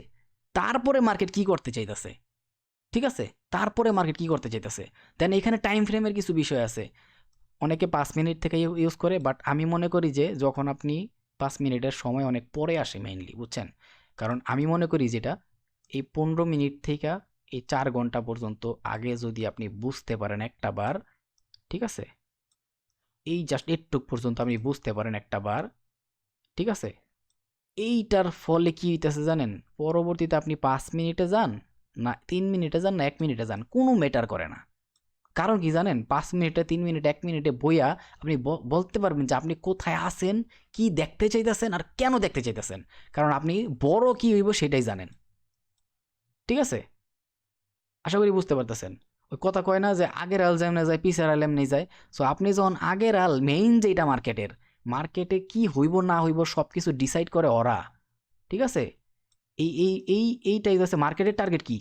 A: তারপরে মার্কেট কি করতে চাইতাছে। ঠিক আছে? তারপরে মার্কেট কি করতে চাইতেছে। দেন এখানে টাইম ফ্রেমের কিছু বিষয় আছে। অনেকে ৫ মিনিট থেকে ইউজ করে বাট আমি মনে করি যে যখন আপনি 5 মিনিটের সময় অনেক পরে আসে মেইনলি, বুঝছেন? কারণ আমি মনে করি যেটা, এই 15 মিনিট থেকে এই 4 ঘন্টা পর্যন্ত আগে যদি আপনি বুঝতে পারেন একটা বার, ঠিক আছে? এই জাস্ট এটুক পর্যন্ত আপনি বুঝতে পারেন একটা বার, ঠিক আছে? এইটার ফলে কি হইতেছে জানেন? পরবর্তীতে আপনি 5 মিনিটে যান, না 3 মিনিটে যান, না 1 মিনিটে যান, কোনো ম্যাটার করে না। কারণ কি জানেন? 5 মিনিটে, 3 মিনিটে, 1 মিনিটে বইয়া আপনি বলতে পারবেন যে আপনি কোথায় আছেন, কি দেখতে চাইতেছেন আর কেন দেখতে চাইতেছেন। কারণ আপনি বড় কি হইব সেটাই জানেন। ঠিক আছে? আশা করি বুঝতে পারতেছেন। ওই কথা কয় না যে আগের আল যেমনে যায় পিছের আল এমনি যায়। সো আপনি যখন আগের আল মেইন যেটা মার্কেটের, মার্কেটে কি হইব না হইব সবকিছু ডিসাইড করে ওরা। ঠিক আছে? এইটাই হচ্ছে মার্কেটের টার্গেট কি,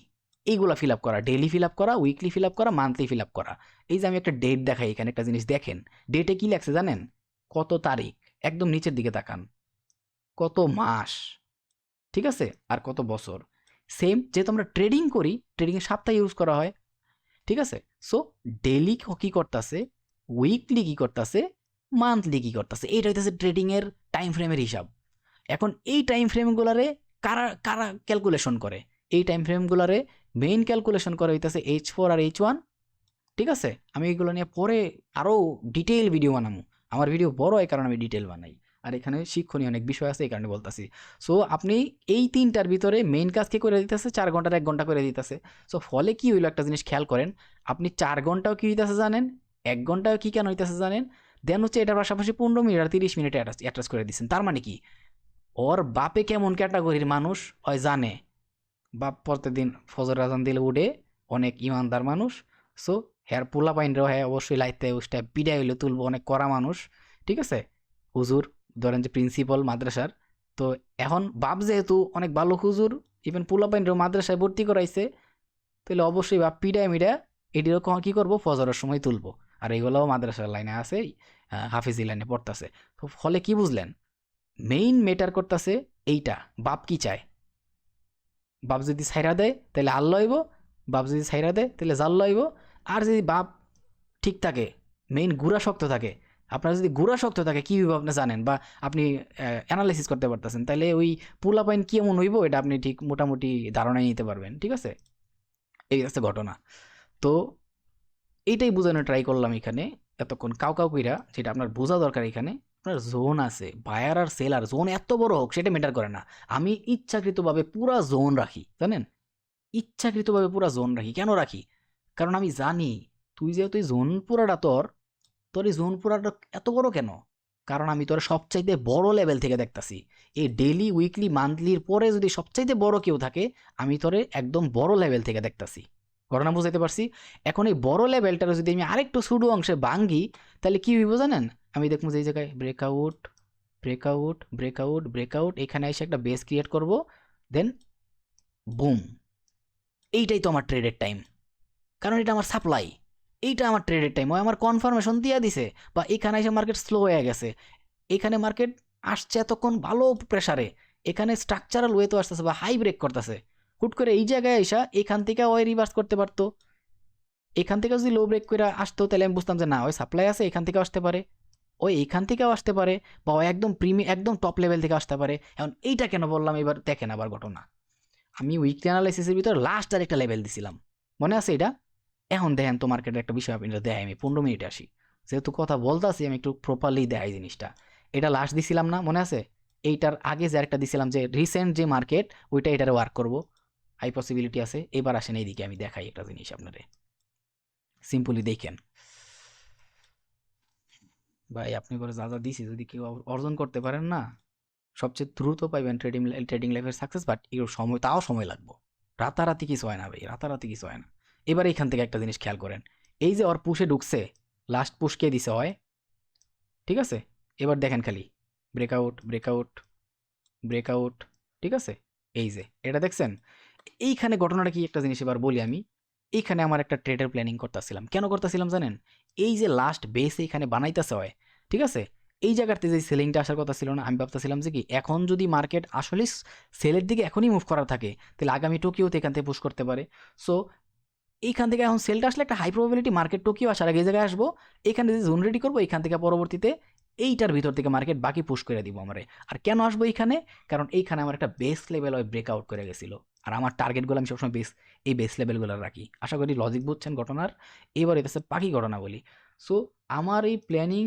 A: এইগুলা ফিল আপ করা, ডেইলি ফিল আপ করা, উইকলি ফিল আপ করা, মান্থলি ফিল আপ করা। এই যে আমি একটা ডেট দেখাই এখানে, একটা জিনিস দেখেন, ডেটে কি লেখছে জানেন? কত তারিখ, একদম নিচের দিকে তাকান, কত মাস, ঠিক আছে, আর কত বছর। সেম, যেহেতু আমরা ট্রেডিং করি, ট্রেডিংয়ে সপ্তাহ ইউজ করা হয়, ঠিক আছে? সো ডেইলি কি করতেছে, উইকলি কি করতেছে, মান্থলি কি করতেছে, এইটা হইতেছে ট্রেডিংয়ের টাইম ফ্রেমের হিসাব। এখন এই টাইম ফ্রেমগুলারে কারা কারা ক্যালকুলেশন করে? এই টাইম ফ্রেমগুলারে মেইন ক্যালকুলেশন করে হইতেছে H4 আর H1, ঠিক আছে? আমি এগুলো নিয়ে পরে আরও ডিটেইল ভিডিও বানাবো। আমার ভিডিও বড় হয় কারণ আমি ডিটেইল বানাই, আর এখানে শিক্ষণীয় অনেক বিষয় আছে এই কারণে বলতেছি। সো আপনি এই তিনটার ভিতরে মেইন কাজ কি করে দিতেছে, 4 ঘন্টার 1 ঘন্টা করে দিতেছে। সো ফলে কি হইলো, একটা জিনিস খেয়াল করেন, আপনি 4 ঘন্টাও কি হইতেছে জানেন, 1 ঘন্টাও কি কেন হইতেছে জানেন, দেন হচ্ছে এটার পাশাপাশি 15 মিনিট আর 30 মিনিট অ্যাটাচ করে দিচ্ছেন। তার মানে কি, ওর বাপে কেমন ক্যাটাগরির মানুষ হয় জানে, বাপ প্রতিদিন ফজর আজান দিলে উঠে, অনেক ইমানদার মানুষ। সো হ্যার পোলা পাইনরাও হ্যাঁ অবশ্যই লাইতে উষ্টায় পিডাই হইলে তুলবো, অনেক কড়া মানুষ, ঠিক আছে? হুজুর, ধরেন যে প্রিন্সিপাল মাদ্রাসার, তো এখন বাপ যেহেতু অনেক ভালো হুজুর, ইভেন পোলা পাইনরাও মাদ্রাসায় ভর্তি করাইছে, তাহলে অবশ্যই বাপ পিডায় মিডা এটিরও কি করবো, ফজরের সময় তুলবো। আর এগুলোও মাদ্রাসার লাইনে আছে, হাফিজি লাইনে পড়তেছে। তো ফলে কি বুঝলেন, মেইন মেটার করতেছে এইটা, বাপ কি চায়। বাপ যদি ছাইরা দেয় তাহলে আল্লাহ হইব, বাপ যদি ছাইরা দেয় তাহলে জাল্লা হইব। আর যদি বাপ ঠিক থাকে, মেইন গুড়া শক্ত থাকে, আপনার যদি গুড়া শক্ত থাকে কি হইব আপনি জানেন, বা আপনি অ্যানালাইসিস করতে পারতেছেন, তাহলে ওই পোলা পাইন কি এমন হইব এটা আপনি ঠিক মোটামুটি ধারণাই নিতে পারবেন। ঠিক আছে? এই হচ্ছে ঘটনা। তো এইটাই বোঝানো ট্রাই করলাম এখানে এতক্ষণ কাউ কইরা, যেটা আপনার বোঝা দরকার এখানে, আপনার জোন আছে, বায়ার আর সেলার, জোন এত বড় হোক সেটা ম্যাটার করে না। আমি ইচ্ছাকৃতভাবে পুরা জোন রাখি, জানেন? ইচ্ছাকৃতভাবে পুরা জোন রাখি, কেন রাখি? কারণ আমি জানি তুই যেহেতু এই জোন পুরাটা তোর, তোর এই জোন পুরাটা এত বড় কেন? কারণ আমি তোর সবচাইতে বড় লেভেল থেকে দেখতাছি। এই ডেইলি উইকলি মান্থলির পরে যদি সবচাইতে বড় কেউ থাকে, আমি তোরে একদম বড় লেভেল থেকে দেখতাছি। ঘটনা বুঝাইতে পারছি? এখন এই বড় লেভেলটারে যদি আমি আরেকটু ছোটো অংশে ভাঙ্গি, তাহলে কি হইব জানেন? আমি দেখবো যে এই জায়গায় ব্রেকআউট, ব্রেকআউট, ব্রেকআউট, ব্রেকআউট, এখানে এসে একটা বেস ক্রিয়েট করব, দেন বুম, এইটাই তো আমার ট্রেডের টাইম। কারণ এটা আমার সাপ্লাই, এইটা আমার ট্রেডের টাইম। ও আমার কনফার্মেশন দিয়ে দিছে, বা এখানে এসে মার্কেট স্লো হয়ে গেছে, এখানে মার্কেট আসছে এতক্ষণ ভালো প্রেসারে, এখানে স্ট্রাকচারাল ওয়ে তো আসতেছে বা হাই ব্রেক করতেছে, হুট করে এই জায়গায় এসা এখান থেকে ওই রিভার্স করতে পারতো। এখান থেকে যদি লো ব্রেক করে আসতো তাহলে আমি বুঝতাম যে না, ওই সাপ্লাই আছে, এখান থেকে আসতে পারে, ওই এখান থেকেও আসতে পারে, বা ওই একদম একদম টপ লেভেল থেকে আসতে পারে। এখন এইটা কেন বললাম, এবার দেখেন আবার ঘটনা। আমি উইকলি অ্যানালাইসিসের ভিতরে লাস্ট আর একটা লেভেল দিছিলাম, মনে আছে এটা? এখন দেখেন তো মার্কেটের একটা বিষয় আপনি দেখাই, আমি 15 মিনিটে আসি, যেহেতু কথা বলতেছি আমি একটু প্রপারলি দেখাই জিনিসটা। এটা লাস্ট দিছিলাম না, মনে আছে? এইটার আগে যে আরেকটা দিছিলাম, যে রিসেন্ট যে মার্কেট, ওইটা এটারে ওয়ার্ক করবো, হাই পসিবিলিটি আছে। এবার আসেন এইদিকে, আমি দেখাই একটা জিনিস আপনারে, সিম্পলি দেখেন। ভাই আপনি করে যা যা দিছি যদি কেউ অর্জন করতে পারেন না, সবচেয়ে দ্রুত পাইবেন ট্রেডিং লাইফের সাকসেস, বাট এর সময়, তাও সময় লাগবে। রাতারাতি কিছু হয় না ভাই, রাতারাতি কিছু হয় না। এবার এখান থেকে একটা জিনিস খেয়াল করেন, এই যে ওর পুশে ঢুকছে, লাস্ট পুশ কে দিছে হয়, ঠিক আছে? এবার দেখেন খালি ব্রেকআউট, ব্রেকআউট, ব্রেকআউট, ঠিক আছে? এই যে এটা দেখছেন, এইখানে ঘটনাটা কি একটা জিনিস এবার বলি আমি। এইখানে আমার একটা ট্রেডের প্ল্যানিং করতেছিলাম, কেন করতেছিলাম জানেন? এই যে লাস্ট বেস এইখানে বানাইতেছে হয়, ঠিক আছে, এই জায়গাতে যে সেলিংটা আসার কথা ছিল না, আমি ভাবতেছিলাম যে কি, এখন যদি মার্কেট আসলে সেলের দিকে এখনই মুভ করার থাকে, তাহলে আগামী টোকিওতে এখান থেকে পুশ করতে পারে। সো এইখান থেকে এখন সেলটা আসলে একটা হাই প্রবাবিলিটি মার্কেট টোকিও আসার আগে এই জায়গায় আসবো, এখানে যে জোন রেডি করবো, এখান থেকে পরবর্তীতে এইটার ভিতর থেকে মার্কেট বাকি পুশ করে দিব আমারে। আর কেন আসবো এইখানে? কারণ এইখানে আমার একটা বেস লেভেল ওই ব্রেকআউট করে গেছিল। আর আমার টার্গেটগুলো আমি সবসময় এই বেস লেভেলগুলো রাখি। আশা করি লজিক বুঝছেন ঘটনার। এবার এটাছে বাকি ঘটনা বলি। সো আমার এই প্ল্যানিং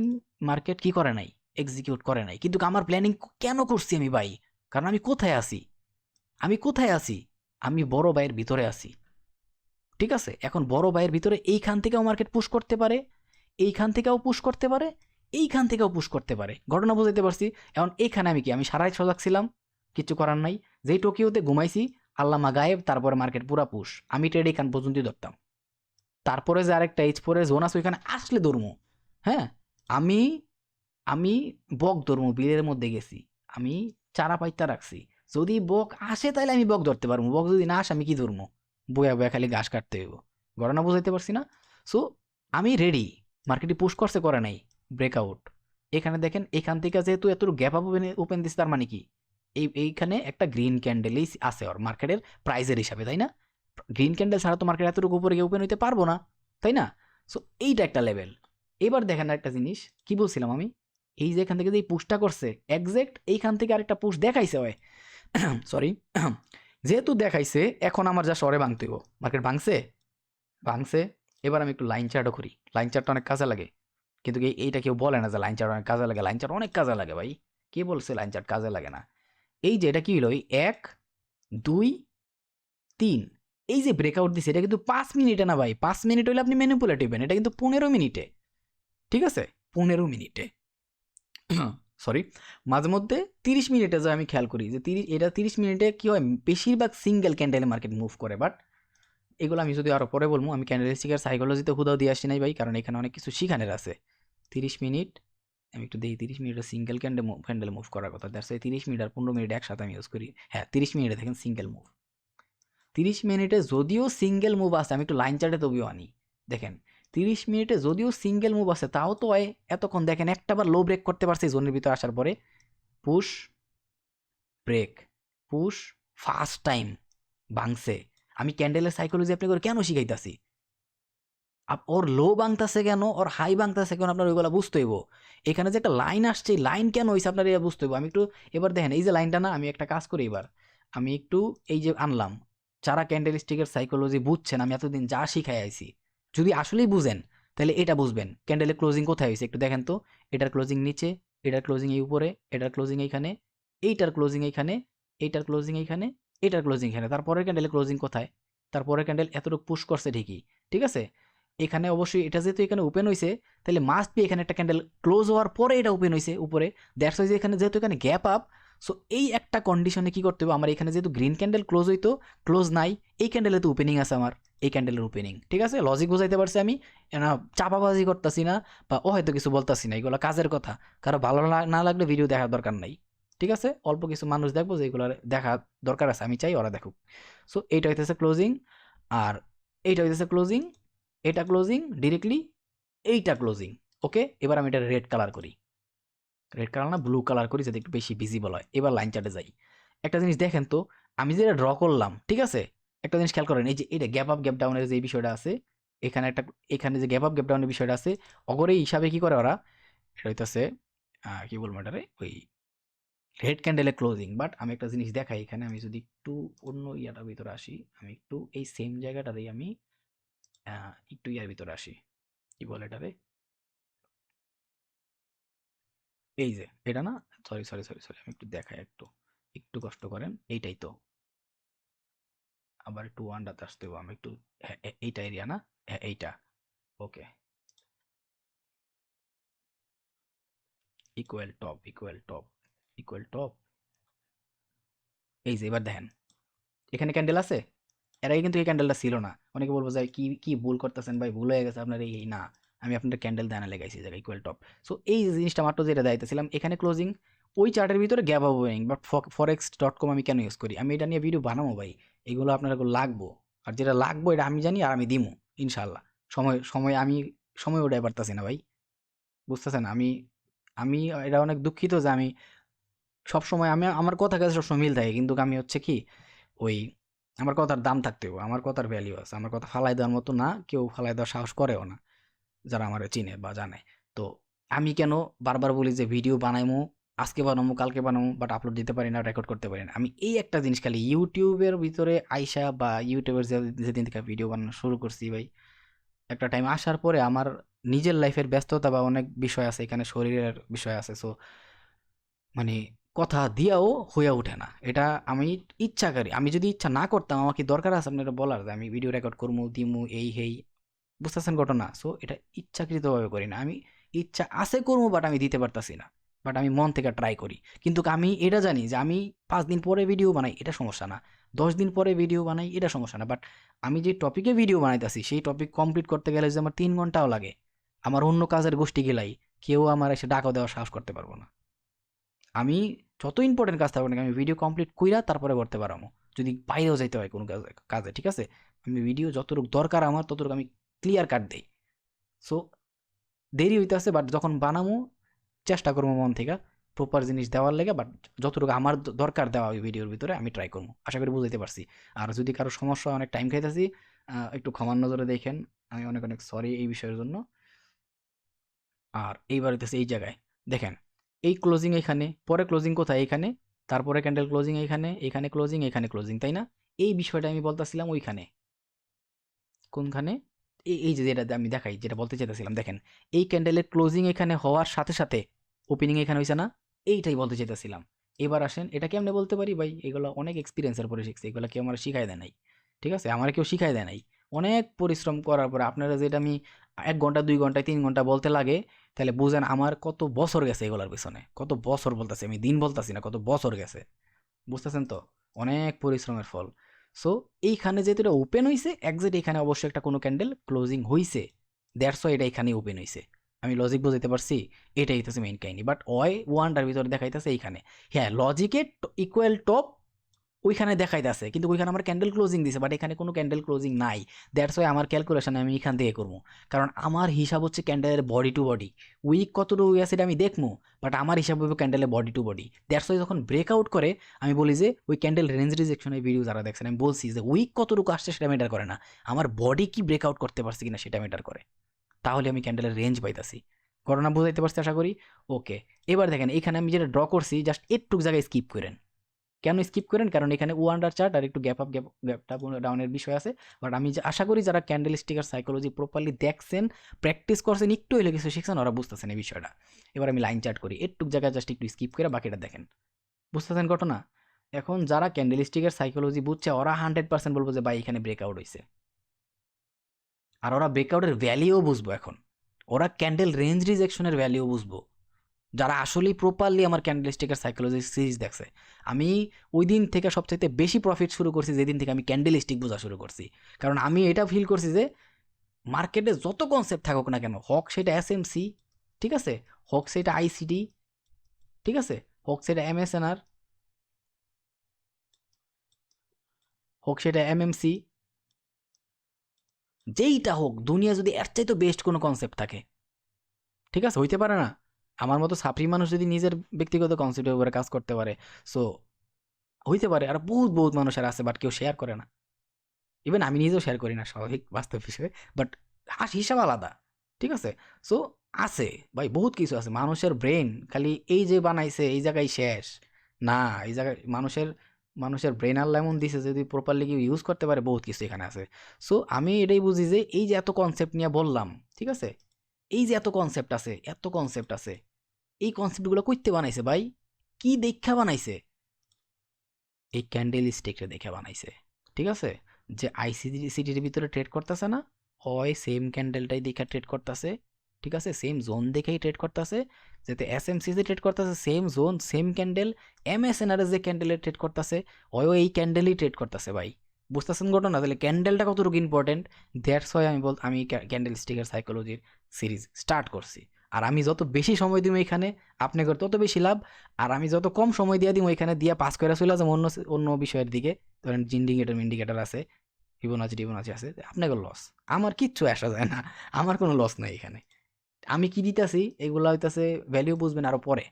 A: মার্কেট কি করে নাই, এক্সিকিউট করে নাই। কিন্তু আমার প্ল্যানিং কেন করছি আমি ভাই? কারণ আমি কোথায় আছি? আমি কোথায় আছি? আমি বড় ভাইয়ের ভিতরে আছি। ঠিক আছে, এখন বড় ভাইয়ের ভিতরে এইখান থেকেও মার্কেট পুশ করতে পারে, এইখান থেকেও পুশ করতে পারে, এইখান থেকেও পুশ করতে পারে। ঘটনা বুঝাইতে পারছি? এখন এইখানে আমি কি, আমি সারাই সজাগ ছিলাম, কিচ্ছু করার নাই। যেই টোকিওতে ঘুমাইছি, আল্লামা গায়েব, তারপরে মার্কেট পুরা পুশ। আমি ট্রেড এইখান পর্যন্তই ধরতাম। তারপরে যে আরেকটা H4 জোন আছে ওইখানে আসলে ধরমু। হ্যাঁ, আমি আমি বক ধরমু, বিলের মধ্যে গেছি, আমি চারা পাইতা রাখছি। যদি বক আসে তাহলে আমি বক ধরতে পারবো, বক যদি না আসে আমি কি ধরবো? বয়া বয়া খালি ঘাস কাটতে হইব। ঘটনা বুঝাইতে পারছি না? সো আমি রেডি। মার্কেটে পুশ করছে, করে নাই, ব্রেকআউট। এখানে দেখেন, এখান থেকে যেহেতু এত গ্যাপ আপ ওপেন দিচ্ছে, তার মানে কি এইখানে একটা গ্রিন ক্যান্ডেলই আছে ওর মার্কেটের প্রাইজের হিসাবে, তাই না? গ্রিন ক্যান্ডেল ছাড়া তো মার্কেট এতটুকু উপরে গিয়ে ওপেন হইতে পারবো না, তাই না? সো এইটা একটা লেভেল। এবার দেখেন একটা জিনিস, কি বলছিলাম আমি? এই যে এখান থেকে যে পুশটা করছে, এক্সাক্ট এইখান থেকে আরেকটা পুশ দেখাইছে হয়, সরি, যেহেতু দেখাইছে, এখন আমার যা সরে ভাঙতে হইব। মার্কেট ভাঙছে, ভাঙছে। এবার আমি একটু লাইন চার্টও করি। লাইন চার্টটা অনেক কাজে লাগে, কিন্তু এইটা কেউ বলে না যে লাইন চার্ট অনেক কাজে লাগে। লাইন চার্ট অনেক কাজে লাগে ভাই। কে বলছে লাইন চার্ট কাজে লাগে না? এই যে এটা কি হলো, 1 2 3, এই যে ব্রেকআউট দিছে, এটা কিন্তু 5 মিনিটে না ভাই। 5 মিনিট হইলে আপনি ম্যানিপুলেট হইবেন, এটা কিন্তু 15 মিনিটে। ঠিক আছে, 15 মিনিটে, সরি, মাঝে মধ্যে 30 মিনিটে যায়। আমি খেয়াল করি যে 30 মিনিটে কি হয়, বেশিরভাগ সিঙ্গেল ক্যান্ডেলে মার্কেট মুভ করে। বাট এগুলো আমি যদি আরো পরে বলবো, আমি ক্যান্ডেলস্টিকের সাইকোলজিতে হুদাও দিয়ে আসি নাই ভাই, কারণ এখানে অনেক কিছু শিখানের আছে। 30 মিনিট, আমি একটু দেখি 30 মিনিটে সিঙ্গেল ক্যান্ডেল মুভ করার কথা। দ্যাটস 30 মিনিট আর 15 মিনিট একসাথে আমি ইউজ করি। হ্যাঁ, 30 মিনিটে দেখেন সিঙ্গেল মুভ। 30 মিনিটে যদিও সিঙ্গেল মুভ আছে, আমি একটু লাইন চার্টে তবিও আনি। দেখেন 30 মিনিটে যদিও সিঙ্গেল মুভ আছে, তাও তো এতক্ষণ দেখেন একটা বার লো ব্রেক করতে পারছে জোনের ভিতরে আসার পরে। Push, break, push, first time ভাঙছে। আমি ক্যান্ডেলের সাইকোলজি অ্যাপ্লাই করে কেন শিখাইতাছি? ওর লো ভাঙতাছে কেন, ওর হাই ভাঙতাছে কেন, আপনার ওইগুলো বুঝতে হইব। এখানে যে একটা লাইন আসছে, লাইন কেন হয়েছে আপনার এটা বুঝতে হইব। আমি একটু, এবার দেখেন এই যে লাইনটা না, আমি একটা কাজ করি এবার। আমি একটু এই যে আনলাম, যারা ক্যান্ডেল স্টিকের সাইকোলজি বুঝছেন, আমি এতদিন যা শিখাই আইছি, যদি আসলেই বুঝেন তাহলে এটা বুঝবেন ক্যান্ডেলের ক্লোজিং কোথায় হয়েছে। একটু দেখেন তো, এটার ক্লোজিং নিচে, এটার ক্লোজিং এই উপরে, এটার ক্লোজিং এইখানে, এইটার ক্লোজিং এইখানে, এইটার ক্লোজিং এইখানে, এটার ক্লোজিং এখানে। তারপরের ক্যান্ডেলের ক্লোজিং কোথায়? তারপরের ক্যান্ডেল এতটুকু পুশ করছে ঠিকই, ঠিক আছে। এখানে অবশ্যই এটা যেহেতু এখানে ওপেন হয়েছে, তাহলে মাস্ট বি এখানে একটা ক্যান্ডেল ক্লোজ হওয়ার পরে এটা ওপেন হয়েছে উপরে। দ্যাটস ওয়াই যে এখানে যেহেতু এখানে গ্যাপ আপ, সো এই একটা কন্ডিশনে কি করতে হবে, আমার এখানে যেহেতু গ্রিন ক্যান্ডেল ক্লোজ হইতো, ক্লোজ নাই, এই ক্যান্ডেলে তো ওপেনিং আছে আমার, এই ক্যান্ডেলের ওপেনিং। ঠিক আছে, লজিক বুঝাইতে পারছি আমি? না চাপাবাজি করতেছি না, বা ও হয়তো কিছু বলতেছি না, এগুলো কাজের কথা। কারো ভালো না লাগলে ভিডিও দেখার দরকার নাই। ঠিক আছে, অল্প কিছু মানুষ দেখবো যেগুলো দেখা দরকার আছে, আমি চাই ওরা দেখুক। সো এইটা হইতেছে ক্লোজিং, আর এইটা হইতেছে ক্লোজিং, এটা ক্লোজিং ডিরেক্টলি, এইটা ক্লোজিং। ওকে, এবার আমি এটা রেড কালার করি, রেড কালার না ব্লু কালার করি, যাতে একটু বেশি ভিজিবল হয়। এবার লাইন চার্টে যাই। একটা জিনিস দেখেন তো, আমি যেটা ড্র করলাম, ঠিক আছে, একটা জিনিস খেয়াল করেন, এই যে এটা গ্যাপ আপ গ্যাপ ডাউনের যে বিষয়টা আছে, এখানে একটা, এখানে যে গ্যাপ আপ গ্যাপ ডাউনের বিষয়টা আছে, অগরে হিসাবে কি করে ওরা, এটা হইতেছে কি বলবো এটারে, ওই রেড ক্যান্ডেলের ক্লোজিং। বাট আমি একটা জিনিস দেখাই এখানে, আমি যদি একটু অন্য ইয়াটার ভিতরে আসি, আমি একটু এই সেম জায়গাটাতেই আমি একটু ইয়ার ভিতরে আসি, কি বলে এটারে, এই যে এটা না, সরি সরি সরি সরি, আমি একটু দেখাই, একটু একটু কষ্ট করেন। এইটাই তো, আবার একটু ওয়ানডাতে আসতে হবে। আমি একটু, হ্যাঁ, এইটা এরিয়া না, হ্যাঁ এইটা। Okay, equal top, equal top, equal top. এই যে এবার দেখেন, এখানে ক্যান্ডেল আছে, এর আগে কিন্তু এই ক্যান্ডেলটা ছিল না। অনেকে বলবো যে কি কি ভুল করতেছেন ভাই, ভুল হয়ে গেছে আপনার, এই না, আমি আপনাদের ক্যান্ডেল দেনা লেগাইছি জায়গায় ইকুয়াল টপ। সো এই জিনিসটা মাত্র যেটা দেখাইতেছিলাম, এখানে ক্লোজিং, ওই চার্টের ভিতরে গ্যাপ ওপেনিং। বাট forex.com আমি কেন ইউজ করি, আমি এটা নিয়ে ভিডিও বানাবো ভাই, এগুলো আপনার লাগবো। আর যেটা লাগবো এটা আমি জানি, আর আমি দিমু ইনশাল্লাহ। সময় সময় আমি সময় ওটাই পারতাছি না ভাই, বুঝতেছেন? আমি আমি এটা অনেক দুঃখিত যে আমি সবসময়, আমি আমার কথা কাছে সবসময় মিল থাকে, কিন্তু আমি হচ্ছে কি, ওই আমার কথার দাম থাকতে হবে, আমার কথার ভ্যালিউ আছে। আমার কথা ফালাই দেওয়ার মতো না, কেউ ফালাই দেওয়ার সাহস করেও না, যারা আমার চিনে বা জানে। তো আমি কেন বারবার বলি যে ভিডিও বানাইমু, আজকে বানামু, কালকে বানামু, বাট আপলোড দিতে পারি না, রেকর্ড করতে পারি না। আমি এই একটা জিনিস খালি ইউটিউবের ভিতরে আইসা বা ইউটিউবের যেদিন থেকে ভিডিও বানানো শুরু করছি ভাই, একটা টাইম আসার পরে আমার নিজের লাইফের ব্যস্ততা বা অনেক বিষয় আছে, এখানে শরীরের বিষয় আছে। সো মানে কথা দিয়াও হইয়া ওঠে না। এটা আমি ইচ্ছা করি। আমি যদি ইচ্ছা না করতাম, আমার কি দরকার আছে আপনারা বলার যে আমি ভিডিও রেকর্ড করবো, দিমু, এই হেই, বুঝতেছেন ঘটনা? সো এটা ইচ্ছাকৃতভাবে করি না। আমি ইচ্ছা আছে করবো, বাট আমি দিতে পারতাছি না। বাট আমি মন থেকে ট্রাই করি। কিন্তু আমি এটা জানি যে আমি ৫ দিন পরে ভিডিও বানাই, এটা সমস্যা না। ১০ দিন পরে ভিডিও বানাই, এটা সমস্যা না। বাট আমি যে টপিকে ভিডিও বানাইতাছি, সেই টপিক কমপ্লিট করতে গেলে যদি আমার ৩ ঘন্টাও লাগে, আমার অন্য কাজের গোষ্ঠী গেলাই, কেউ আমার এসে ডাকও দেওয়ার সাহস করতে পারবো না। আমি যত ইম্পর্টেন্ট কাজ থাকুক না কেন, আমি ভিডিও কমপ্লিট কইরা তারপরে করতে পারামো। যদি বাইরেও যাইতে হয় কোনো কাজে, ঠিক আছে? আমি ভিডিও যতটুকু দরকার আমার ততটুকু আমি ক্লিয়ার কাট দেই। সো দেরি হইতাছে, বাট যখন বানামু চেষ্টা করবো মন থেকে প্রপার জিনিস দেওয়ার লেগে। বাট যতটুকু আমার দরকার দেওয়া ওই ভিডিওর ভিতরে আমি ট্রাই করবো। আশা করি বুঝাইতে পারছি। আর যদি কারো সমস্যা, অনেক টাইম খাইতেছি, একটু ক্ষমার নজরে দেখেন। আমি অনেক অনেক সরি এই বিষয়ের জন্য। আর এইবার হইতেছে এই জায়গায় দেখেন, এই ক্লোজিং এখানে, পরে ক্লোজিং কোথায়? এখানে, তারপরে ক্যান্ডেল ক্লোজিং এখানে, এখানে ক্লোজিং, এখানে ক্লোজিং, তাই না? এই বিষয়টা আমি বলতেছিলাম ওইখানে। কোনখানে? এই যে যেটা আমি দেখাই, যেটা বলতে চাইতেছিলাম, দেখেন এই ক্যান্ডেলের ক্লোজিং এখানে হওয়ার সাথে সাথে ওপেনিং এখানে হয়েছে না? এইটাই বলতে চাইতেছিলাম। এবার আসেন, এটা কেমনে বলতে পারি ভাই? এগুলো অনেক এক্সপিরিয়েন্সের পরে শিখছি, এগুলো কেউ আমার শিখাই দেয় নাই। ঠিক আছে, আমার কেউ শিখাই দেয় নাই। অনেক পরিশ্রম করার পরে আপনারা যেটা আমি ১ ঘন্টা, ২ ঘন্টা, ৩ ঘন্টা বলতে লাগে, তাহলে বুঝেন আমার কত বছর গেছে এগুলোর পিছনে। কত বছর বলতেছি, আমি দিন বলতেছি না, কত বছর গেছে। বুঝতেছেন তো? অনেক পরিশ্রমের ফল। সো এইখানে যেহেতু এটা ওপেন হইছে, এক্সাক্ট এখানে অবশ্যই একটা কোনো ক্যান্ডেল ক্লোজিং হইছে। দ্যাটস ওয়াই এটা এখানেই ওপেন হইছে। আমি লজিক বুঝাইতে পারছি? এটাই হইতেছে মেইন কাহিনী। বাট ওই ওয়ানটার ভিতরে দেখাইতেছে এইখানে। হ্যাঁ, লজিকে ইকুয়াল টপ ওইখানে দেখাইতেছে, কিন্তু ওইখানে আমার ক্যান্ডেল ক্লোজিং দিছে, বাট এখানে কোনো ক্যান্ডেল ক্লোজিং নাই। দ্যাটস ওয়াই আমার ক্যালকুলেশন আমি এখান থেকে করবো। কারণ আমার হিসাব হচ্ছে ক্যান্ডেলের বডি টু বডি। উইক কতটুকু আছে এটা আমি দেখবো, বাট আমার হিসাব হবে ক্যান্ডেলের body to body. That's why যখন ব্রেকআউট করে, আমি বলি যে ওই ক্যান্ডেল রেঞ্জ রিজেকশনের ভিডিও যারা দেখছেন, আমি বলছি যে উইক কতটুকু আসছে সেটা ম্যাটার করে না, আমার বডি কি ব্রেকআউট করতে পারছে কিনা সেটা ম্যাটার করে। তাহলে আমি ক্যান্ডেলের রেঞ্জ পাইতাছি। ঘটনা বুঝাইতে পারছি আশা করি। ওকে, এবার দেখেন এখানে আমি যেটা ড্র করছি, জাস্ট একটু জায়গায় স্কিপ করেন। কেন স্কিপ করেন? কারণ এখানে ওয়ান্ডার চার্ট আর একটু গ্যাপ আপ গ্যাপটা ডাউনের বিষয় আছে। বাট আমি আশা করি যারা ক্যান্ডেল স্টিকার সাইকোলজি প্রপারলি দেখছেন, প্র্যাকটিস করছেন, একটু হলে কিছু শিখছেন, ওরা বুঝতেছেন এই বিষয়টা। এবার আমি লাইন চার্ট করি, একটু জায়গায় জাস্ট একটু স্কিপ করে বাকিটা দেখেন। বুঝতেছেন ঘটনা? এখন যারা ক্যান্ডেল স্টিকের সাইকোলজি বুঝছে, ওরা 100% বলবো যে ভাই এখানে ব্রেকআউট হয়েছে। আর ওরা ব্রেকআউটের ভ্যালিও বুঝবো এখন। ওরা ক্যান্ডেল রেঞ্জ রিজেকশনের ভ্যালিও বুঝবো, যারা আসলেই প্রপারলি আমার ক্যান্ডেল স্টিকের সাইকোলজি সিরিজ দেখছে। আমি ওই দিন থেকে সবচাইতে বেশি প্রফিট শুরু করছি যেদিন থেকে আমি ক্যান্ডেল স্টিক বোঝা শুরু করছি। কারণ আমি এটা ফিল করছি যে মার্কেটে যত কনসেপ্ট থাকুক না কেন, হোক সেটা এসএমসি, ঠিক আছে, হোক সেটা আইসিডি, ঠিক আছে, হোক সেটা এমএসএনআর, হোক সেটা এমএমসি, যেইটা হোক, দুনিয়া যদি এর চাইতে বেস্ট কোনো কনসেপ্ট থাকে, ঠিক আছে, হইতে পারে না? আমার মতো সাপ্রি মানুষ যদি নিজের ব্যক্তিগত কনসেপ্টের উপরে কাজ করতে পারে, সো হইতে পারে। আর বহুত বহুত মানুষের আছে, বাট কেউ শেয়ার করে না। ইভেন আমি নিজেও শেয়ার করি না, স্বাভাবিক বাস্তব হিসেবে। বাট হিসাব আলাদা, ঠিক আছে? সো আছে ভাই, বহুত কিছু আছে। মানুষের ব্রেন খালি এই যে বানাইছে এই জায়গায় শেষ না। এই জায়গায় মানুষের মানুষের ব্রেন আল্লাহ এমন দিছে, যদি প্রপারলি কেউ ইউজ করতে পারে, বহুত কিছু এখানে আছে। সো আমি এটাই বুঝি যে এই যে এত কনসেপ্ট নিয়ে বললাম, ঠিক আছে, এই যে এত কনসেপ্ট আছে, এত কনসেপ্ট আছে, এই কনসেপ্টগুলো কইতে বানাইছে ভাই? কি দেখা বানাইছে? এই ক্যান্ডেল স্টিকটা দেখে বানাইছে, ঠিক আছে? যে আইসিসিটির ভিতরে ট্রেড করতেছে না, হয় সেম ক্যান্ডেলটাই দেখে ট্রেড করতেছে, ঠিক আছে, সেম জোন দেখেই ট্রেড করতেছে। যাতে এসএমসিসি ট্রেড করতেছে সেম জোন সেম ক্যান্ডেল, এমএসএনআর যে ক্যান্ডেলে ট্রেড করতেছে, ওয়ও এই ক্যান্ডেলই ট্রেড করতেছে ভাই। বুঝতেছেন ঘটনা? তাহলে ক্যান্ডেলটা কতটুকু ইম্পর্টেন্ট। দ্যাটস ওয়াই আমি ক্যান্ডেল স্টিকের সাইকোলজির সিরিজ স্টার্ট করছি। আর আমি যত বেশি সময় দিব এখানে, আপনাদের তত বেশি লাভ। আর আমি যত কম সময় দিয়ে দিব এখানে, দিয়া পাস করে চলে যাবো অন্য অন্য বিষয়ের দিকে, ধরেন ইন্ডিকেটর ইন্ডিকেটর আছে, ফিবোনাচি আছে, আপনাকে লস। আমার কিচ্ছু আসা যায় না, আমার কোনো লস নাই এখানে। আমি কি দিতেছি এগুলা হইতাছে ভ্যালিউ বুঝবেন আরো পরে,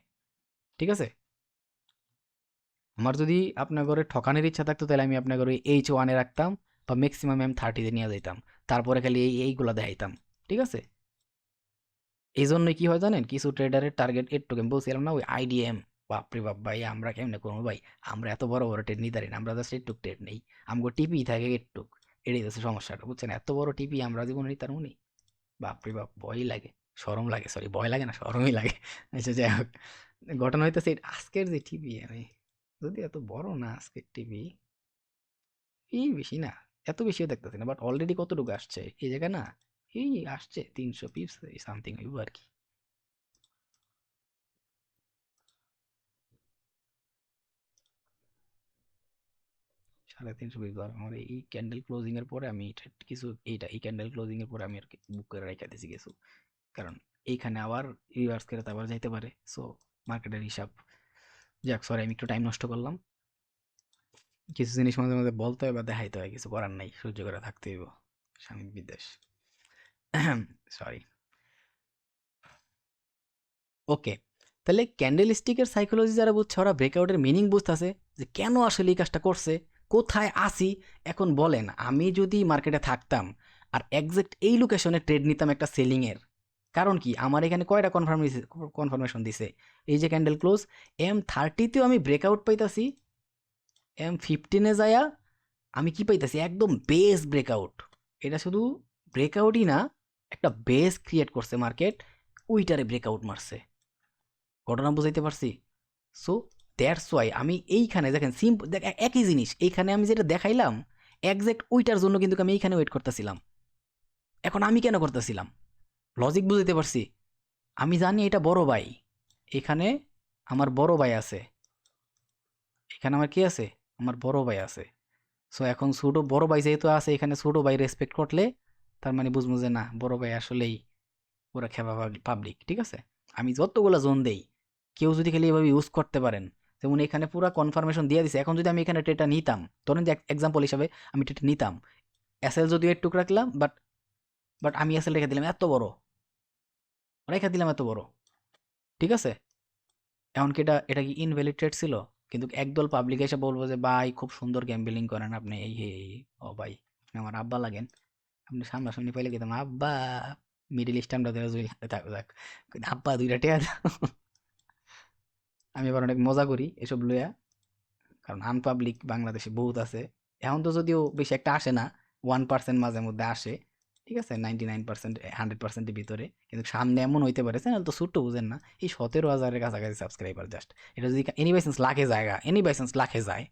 A: ঠিক আছে? আমার যদি আপনার ঘরে ঠকানোর ইচ্ছা থাকতো, তাহলে আমি আপনার ঘরে H1 রাখতাম, বা ম্যাক্সিমাম M30 নিয়ে যাইতাম, তারপরে খালি এইগুলা দেখাইতাম, ঠিক আছে? এই জন্যই কি হয় জানেন, কিছু ট্রেডারের টার্গেট একটু আমি বলছিলাম না ওই আইডিএম, বাপরে বাপ ভাই আমরা কেমনে করবো ভাই, আমরা এত বড় বড় ট্রেড নিতে পারি না, আমরা জাস্ট একটু ট্রেড নেই, আমগো টিপি থাকে একটু, এটাই হচ্ছে সমস্যাটা বুঝছেন, এত বড় টিপি আমরা জীবনে নিতে পারবো নি, বাপরে বাপ ভয় লাগে, শরম লাগে, সরি ভয় লাগে না শরমই লাগে। আচ্ছা যাই হোক, ঘটনা হইতেছে আজকের যে টিভি আমি যদি এত বড় না আজকের টিভি, এই বেশি না, এত বেশিও দেখতেছি না, বাট অলরেডি কতটুকু আসছে এই জায়গা না, এই আসছে 300 পিপস সামথিং হইব আর কি। 350 পিস ধর আমার এই ক্যান্ডেল ক্লোজিং এর পরে আমি কিছু এইটা এই ক্যান্ডেল ক্লোজিং এর পরে আমি আর কি বুক করে রেখে দিছি কিছু, কারণ এইখানে আবার রিভার্স করে তো আবার যাইতে পারে, সো মার্কেটের হিসাব, যাক সরি আমি একটু টাইম নষ্ট করলাম, কিছু জিনিস মাঝে মাঝে বলতে হয় বা দেখাইতে হয়, কিছু করার নাই, সহ্য করে থাকতে হইব, স্বামী বিদেশ। সরি। ওকে, তাহলে ক্যান্ডেল স্টিকের সাইকোলজি যারা বুঝছে ওরা ব্রেকআউটের মিনিং বুঝতেছে যে কেন আসলে এই কাজটা করছে, কোথায় আসি। এখন বলেন আমি যদি মার্কেটে থাকতাম আর এক্সাক্ট এই লোকেশনে ট্রেড নিতাম একটা সেলিং এর, কারণ কি আমার এখানে কয়টা কনফার্মেশন দিছে, এই যে ক্যান্ডেল ক্লোজ M30তেও আমি ব্রেকআউট পাইতাছি, M15-এ যায়া আমি কি পাইতাছি একদম বেস ব্রেকআউট, এটা শুধু ব্রেকআউটই না, একটা বেস ক্রিয়েট করছে মার্কেট, ওইটারে ব্রেকআউট মারছে, ঘটনা বুঝাইতে পারছি। সো দ্যাটস ওয়াই আমি এইখানে দেখেন সিম্পল একই জিনিস এইখানে আমি যেটা দেখাইলাম এক্সাক্ট ওইটার জন্য কিন্তু আমি এইখানে ওয়েট করতেছিলাম, এখন আমি কেন করতেছিলাম, লজিক বুঝাইতে পারছি, আমি জানি এটা বড় ভাই, এখানে আমার বড় ভাই আছে, এখানে আমার কি আছে, আমার বড় ভাই আছে, সো এখন ছোট বড় ভাই যেহেতু আছে এখানে ছোট ভাই রেসপেক্ট করলে তার মানে বুঝবো যে না বড় ভাই আসলেই পুরা খেপা পাবলিক, ঠিক আছে। আমি যতগুলো জোন দেই কেউ যদি খালি এভাবে ইউজ করতে পারেন, যেমন এখানে পুরা কনফার্মেশন দিয়ে দিছে, এখন যদি আমি এখানে ট্রেটা নিতাম, ধরেন যে এক্সাম্পল হিসাবে আমি ট্রেটা নিতাম, এসএল যদিও একটুক রাখলাম, বাট বাট আমি এসএল রেখে দিলাম এত বড়, রেখে দিলাম এত বড়, ঠিক আছে। এখন কি এটা এটা কি ইনভ্যালিড ট্রেড ছিল, কিন্তু একদল পাবলিক এসে বলবো যে ভাই খুব সুন্দর গ্যাম্বলিং করেন আপনি, এই হে এই, ও ভাই আপনি আমার আব্বা লাগেন, আপনি সামনাসামনি পাইলে গেতাম আব্বা, মিডিল ইস্ট আমরা ধরে জুই থাকো যাক, আব্বা দুইটা টেয়া দাও। আমি আবার অনেক মজা করি এসব লইয়া, কারণ আনপাবলিক বাংলাদেশে বহুত আছে, এখন তো যদিও বেশি একটা আসে না, 1% মাঝে মধ্যে আসে, ঠিক আছে, 99% 100%-এর ভিতরে, কিন্তু সামনে এমন হইতে পারে চ্যানেল তো ছোট্ট বুঝেন না, এই 17,000-এর কাছাকাছি সাবস্ক্রাইবার জাস্ট, এটা যদি এনি বাই চান্স লাখে জায়গা এনি বাই চান্স লাখে যায়,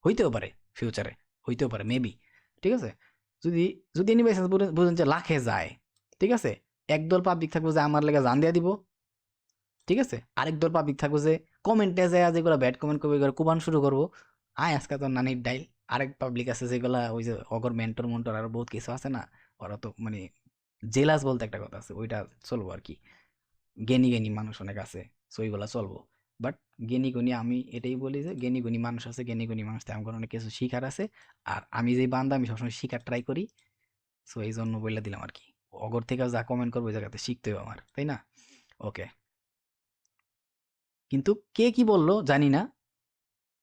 A: হইতেও পারে ফিউচারে, হইতেও পারে মেবি, ঠিক আছে, যদি যদি এনি বাই চান্স বুঝেন যে লাখে যায়, ঠিক আছে, একদল পাবলিক থাকবে যে আমার লেগে জান দিয়া দিব, ঠিক আছে, আরেক দল পাবলিক থাকবো যে কমেন্টে যায় যেগুলো ব্যাড কমেন্ট করবো এগুলো কুবান শুরু করবো, আয় আজকে তো নানির ডাইল, আরেক পাবলিক আছে যেগুলা ওই যে অগর মেন্টর মন্টর আরো বহুত কিছু আছে না, ওরা তো মানে জেলাস বলতে একটা কথা আছে, ওইটা চলবো আর কি, জ্ঞানী জ্ঞানী মানুষ অনেক আছে, সো ওইগুলা চলবো, বাট জ্ঞানী গুণী আমি এটাই বলি যে জ্ঞানী গুণী মানুষ আছে, জ্ঞানী গুণী মানুষ থেকে আমার অনেক কিছু শিখার আছে, আর আমি যে বান্দা আমি সবসময় শিখার ট্রাই করি, সো এই জন্য বলে দিলাম আর কি, অগর থেকে যা কমেন্ট করবো ওই জায়গাতে শিখতে হবে আমার, তাই না। ওকে, কিন্তু কে কি বললো জানি না,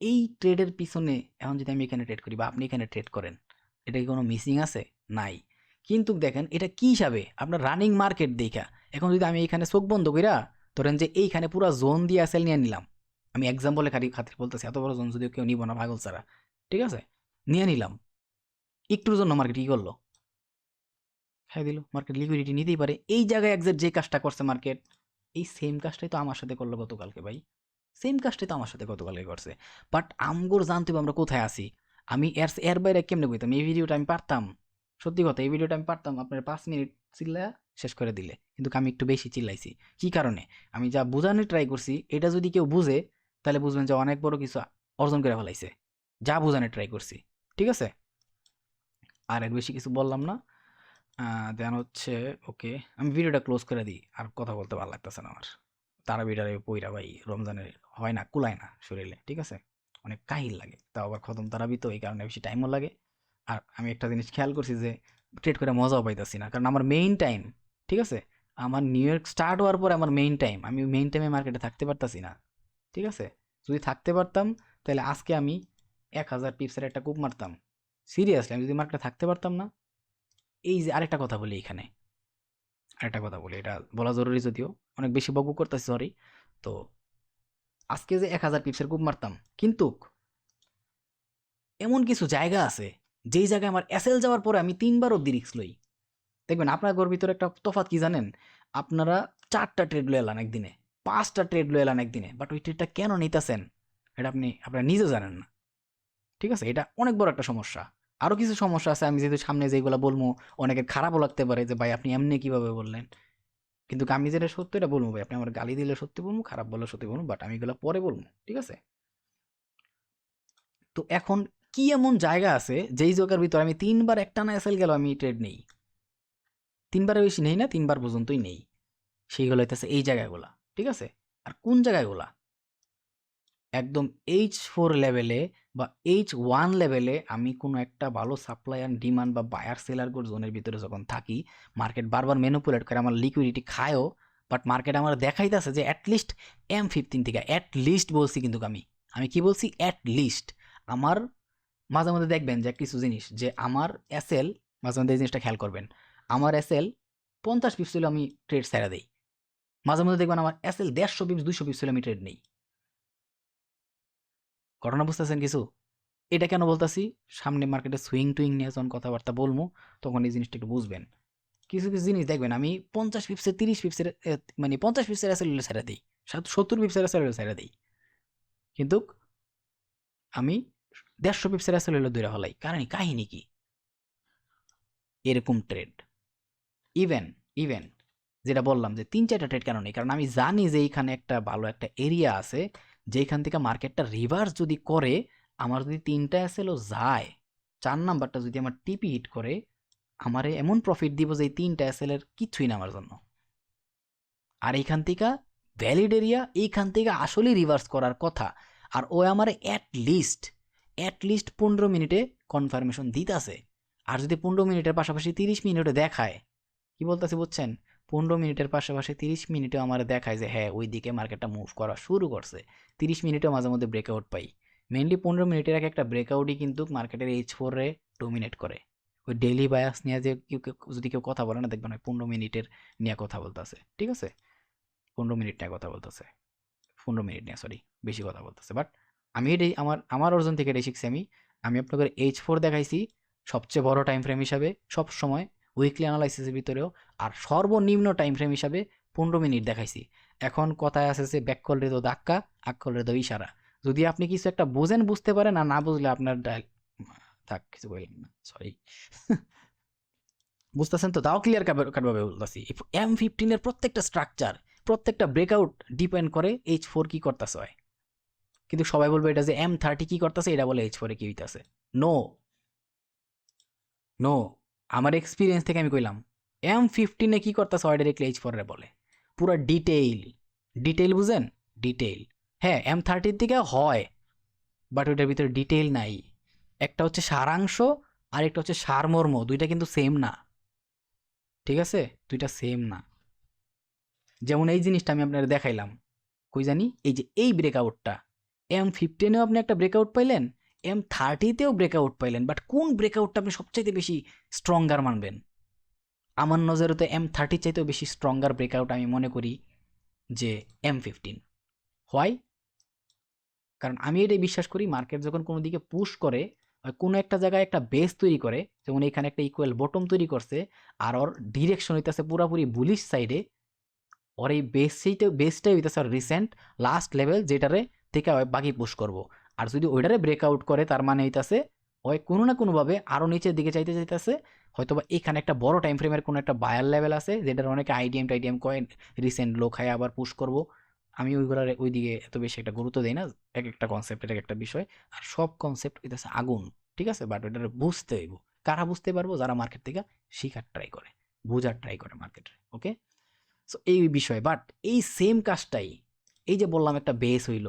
A: এই ট্রেডের পিছনে এখন যদি আমি এখানে ট্রেড করি বা আপনি এখানে ট্রেড করেন, এটা কি কোনো মিসিং আছে, নাই, কিন্তু দেখেন এটা কি হিসাবে আপনার রানিং মার্কেট দেখা, এখন যদি আমি এখানে চোখ বন্ধ কইরা ধরেন যে এইখানে পুরো জোন দিয়ে সেল নিয়ে নিলাম, আমি এক্সাম্পলে খাতির বলতেছি, এত বড় জোন যদিও কেউ নিব না পাগল ছাড়া, ঠিক আছে, নিয়ে নিলাম, একটুর জন্য মার্কেট কি করলো, খাই দিল, মার্কেট লিকুইডিটি নিতেই পারে, এই জায়গায় একজ্যাক্ট যে কাজটা করছে মার্কেট, এই সেম কাজটাই তো আমার সাথে করলো গতকালকে ভাই, সেম কাজটাই তো আমার সাথে গতকালকে করছে, বাট আমগোর জানতে হবে আমরা কোথায় আছি, আমি এর বাইরে কেমনে বইতাম, এই ভিডিওটা আমি পারতাম, সত্যি কথা এই ভিডিওটা আমি পারতাম আপনার 5 মিনিট চিল্লা শেষ করে দিলে, কিন্তু আমি একটু বেশি চিল্লাইছি, কি কারণে, আমি যা বোঝানোর ট্রাই করছি এটা যদি কেউ বুঝে তাহলে বুঝবেন যে অনেক বড় কিছু অর্জন করে ফেলাইছে, যা বোঝানোর ট্রাই করছি, ঠিক আছে, আর এর বেশি কিছু বললাম না, দেন হচ্ছে ওকে, আমি ভিডিওটা ক্লোজ করে দিই, আর কথা বলতে ভালো লাগতেছে না আমার, তারাবিটারে পইরা ভাই রমজানের হয় না, কুলায় না শরীরে, ঠিক আছে, অনেক কাহিল লাগে, তাও আবার খতম তারাবি তো এই কারণে বেশি টাইমও লাগে, আর আমি একটা জিনিস খেয়াল করছি যে ট্রেড করে মজাও পাইতেছি না, কারণ আমার মেইন টাইম, ঠিক আছে, আমার নিউ ইয়র্ক স্টার্ট হওয়ার পরে আমার মেইন টাইম, আমি মেইন টাইমে মার্কেটে থাকতে পারতাছি না, ঠিক আছে, যদি থাকতে পারতাম তাহলে আজকে আমি 1,000 পিপসের একটা কূপ মারতাম, সিরিয়াসলি আমি যদি মার্কেটে থাকতে পারতাম না, এই যে আরেকটা কথা বলি এখানে, আরেকটা কথা বলি, এটা বলা জরুরি যদিও, অনেক বেশি বকবক করতেছি, সরি। তো আজকে যে 1000 পিপসের কূপ মারতাম, কিন্তু এমন কিছু জায়গা আছে যেই জায়গায় আমার এসএল যাওয়ার পরে আমি 3বার অব্দি রিস্ক লই। দেখবেন আপনার ভিতরে একটা তফাৎ কি জানেন? আপনারা 4টা ট্রেড লয়ে এলান একদিনে, 5টা ট্রেড লয়ে এলান একদিনে, বাট ওই ট্রেডটা কেন নিতেছেন এটা আপনারা নিজেও জানেন না। ঠিক আছে? এটা অনেক বড় একটা সমস্যা। আরো কিছু সমস্যা আছে, আমি যেহেতু সামনে যেগুলা বলবো অনেকের খারাপও লাগতে পারে যে ভাই আপনি এমনি কিভাবে বললেন, কিন্তু আমি যেটা সত্য এটা বলবো ভাই, আপনি আমার গালি দিলে সত্যি বলবো, খারাপ বললে সত্যি বলবো, বাট আমি এগুলো পরে বলবো, ঠিক আছে? তো এখন কি এমন জায়গা আছে যেই জায়গার ভিতরে আমি 3বার একটানা এসএল গেল আমি ট্রেড নেই, 3বারের বেশি নেই না, 3বার পর্যন্তই নেই, সেইগুলো হইতেছে এই জায়গাগুলা, ঠিক আছে? আর কোন জায়গাগুলা? একদম H4 লেভেলে বা H1 লেভেলে আমি কোনো একটা ভালো সাপ্লাই অ্যান্ড ডিমান্ড বা বায়ার সেলার জোনের ভিতরে যখন থাকি, মার্কেট বারবার ম্যানিপুলেট করে আমার লিকুইডিটি খায়ও, বাট মার্কেট আমার দেখাইতেছে যে অ্যাটলিস্ট M15 থেকে, অ্যাটলিস্ট বলছি, কিন্তু আমি কি বলছি, অ্যাটলিস্ট আমার মাঝে মধ্যে দেখবেন যে কিছু জিনিস, যে আমার এসএল, মাঝে মধ্যে এই জিনিসটা খেয়াল করবেন, আমার এসএল 50 পিপস হলে আমি ট্রেড ছেড়ে দেই, মাঝে মধ্যে দেখবেন আমার এসএল 150 পিপস 200 পিপস হলে আমি ট্রেড নেই। ঘটনা বুঝতেছেন কিছু? এটা কেন বলতাছি? সামনে মার্কেটে সুইং টুইং নিয়ে যখন কথাবার্তা বলবো তখন এই জিনিসটা একটু বুঝবেন। কিছু কিছু জিনিস দেখবেন আমি 50 পিপসের 30 পিপসের মানে 50 পিপসের এসএল ছেড়ে দিই, 70 পিপসের এসএল ছেড়ে দিই, কিন্তু আমি 150 পিপসের এসএল দূরে হলাই, কারণ কাহিনী কি? এরকম ট্রেড, ইভেন ইভেন যেটা বললাম যে 3-4টা ট্রেড কেন নেই, কারণ আমি জানি যে এইখানে একটা ভালো একটা এরিয়া আছে যেখান থেকে মার্কেটটা রিভার্স যদি করে, আমার যদি 3টা এসএলও যায়, 4 নাম্বারটা যদি আমার টিপি হিট করে, আমারে এমন প্রফিট দিব যে এই 3টা এসএল এর কিছুই না আমার জন্য। আর এইখান থেকে ভ্যালিড এরিয়া, এইখান থেকে আসলে রিভার্স করার কথা, আর ও আমার অ্যাটলিস্ট 15 মিনিটে কনফার্মেশন দিতেছে। আর যদি 15 মিনিটের পাশাপাশি 30 মিনিটে দেখায়, কি বলতেছে বুঝছেন, 15 মিনিটের পাশাপাশি 30 মিনিটেও আমার দেখায় যে হ্যাঁ ওই দিকে মার্কেটটা মুভ করা শুরু করছে, 30 মিনিটেও মাঝে মধ্যে ব্রেকআউট পাই, মেইনলি 15 মিনিটের আগে একটা ব্রেকআউটই কিন্তু মার্কেটের H4 রে ডোমিনেট করে। ওই ডেইলি বায়াস নিয়ে যে যদি কেউ কথা বলে না, দেখবেন ওই 15 মিনিটের নিয়ে কথা বলতেছে, ঠিক আছে? 15 মিনিট নিয়ে কথা বলতেছে, 15 মিনিট নিয়ে, সরি, বেশি কথা বলতেছে। বাট আমি এটাই আমার আমার অর্জন থেকে এটাই শিখছি, আমি আপনাদের H4 দেখাইছি সবচেয়ে বড় টাইম ফ্রেম হিসাবে সব সময়, উইকলি অ্যানালাইসিসের ভিতরেও, আর সর্বনিম্ন টাইম ফ্রেম হিসাবে 15 মিনিট দেখাইছি। এখন কথায় আছে যে ব্যাক করলে তো ধাক্কা, আগ করলে তো ইশারা। যদি আপনি কিছু একটা বোঝেন, বুঝতে পারেন, আর না বুঝলে আপনার থাক, কিছু বললাম না, সরি। বুঝতেছেন তো? তাও ক্লিয়ার কাটভাবে বলতেছি, M15 এর প্রত্যেকটা স্ট্রাকচার, প্রত্যেকটা ব্রেকআউট ডিপেন্ড করে H4 কি করতেছে হয়। কিন্তু সবাই বলবে এটা যে M30 কি করতেছে, এটা বলে H4 এ কি হইতাছে। নো, নো, আমার এক্সপিরিয়েন্স থেকে আমি কইলাম, M15 এ কি করতেছে হয় ডাইরেক্টলি H4 এ বলে, পুরো ডিটেইল বুঝেন, ডিটেইল। হ্যাঁ, M30 দিকে হয়, বাট ওইটার ভিতরে ডিটেইল নাই। একটা হচ্ছে সারাংশ, আর একটা হচ্ছে সারমর্ম, দুইটা কিন্তু সেম না, ঠিক আছে? দুইটা সেম না। যেমন এই জিনিসটা আমি আপনাদের দেখাইলাম, কই জানি, এই যে এই ব্রেকআউটটা, M15এও আপনি একটা ব্রেকআউট পাইলেন, M30তেও ব্রেকআউট পাইলেন, বাট কোন ব্রেকআউটটা আপনি সবচাইতে বেশি স্ট্রঙ্গার মানবেন? আমার নজরে তো M30 চাইতেও বেশি স্ট্রঙ্গার ব্রেকআউট আমি মনে করি যে M15। হোয়াই? কারণ আমি এটাই বিশ্বাস করি, মার্কেট যখন কোনো দিকে পুশ করে, কোনো একটা জায়গায় একটা বেস তৈরি করে, যেমন এখানে একটা ইকুয়াল বটম তৈরি করছে, আর ওর ডিরেকশন হইতেছে পুরাপুরি বুলিশ সাইডে, ওর এই বেসটাই হইতেছে রিসেন্ট লাস্ট লেভেল, যেটারে থেকে বাকি পুশ করব। আর যদি ওইটারে ব্রেকআউট করে, তার মানে হইতাছে ওই কোনো না কোনোভাবে আরও নিচের দিকে চাইতেছে, হয়তোবা এখানে একটা বড় টাইম ফ্রেমের কোনো একটা বায়ার লেভেল আছে, যেটার অনেকে টাইডিএম কয়েন রিসেন্ট লো খায় আবার পুশ করব। আমি ওইগুলার ওই দিকে এত বেশি একটা গুরুত্ব দিই না, এক একটা কনসেপ্ট, এক একটা বিষয়, আর সব কনসেপ্ট হইতেছে আগুন, ঠিক আছে? বাট ওইটারে বুঝতে হইব। কারা বুঝতে পারবো? যারা মার্কেট থেকে শিখার ট্রাই করে, বোঝার ট্রাই করে মার্কেটে, ওকে? সো এই বিষয়, বাট এই সেম কাজটাই, এই যে বললাম একটা বেস হইল,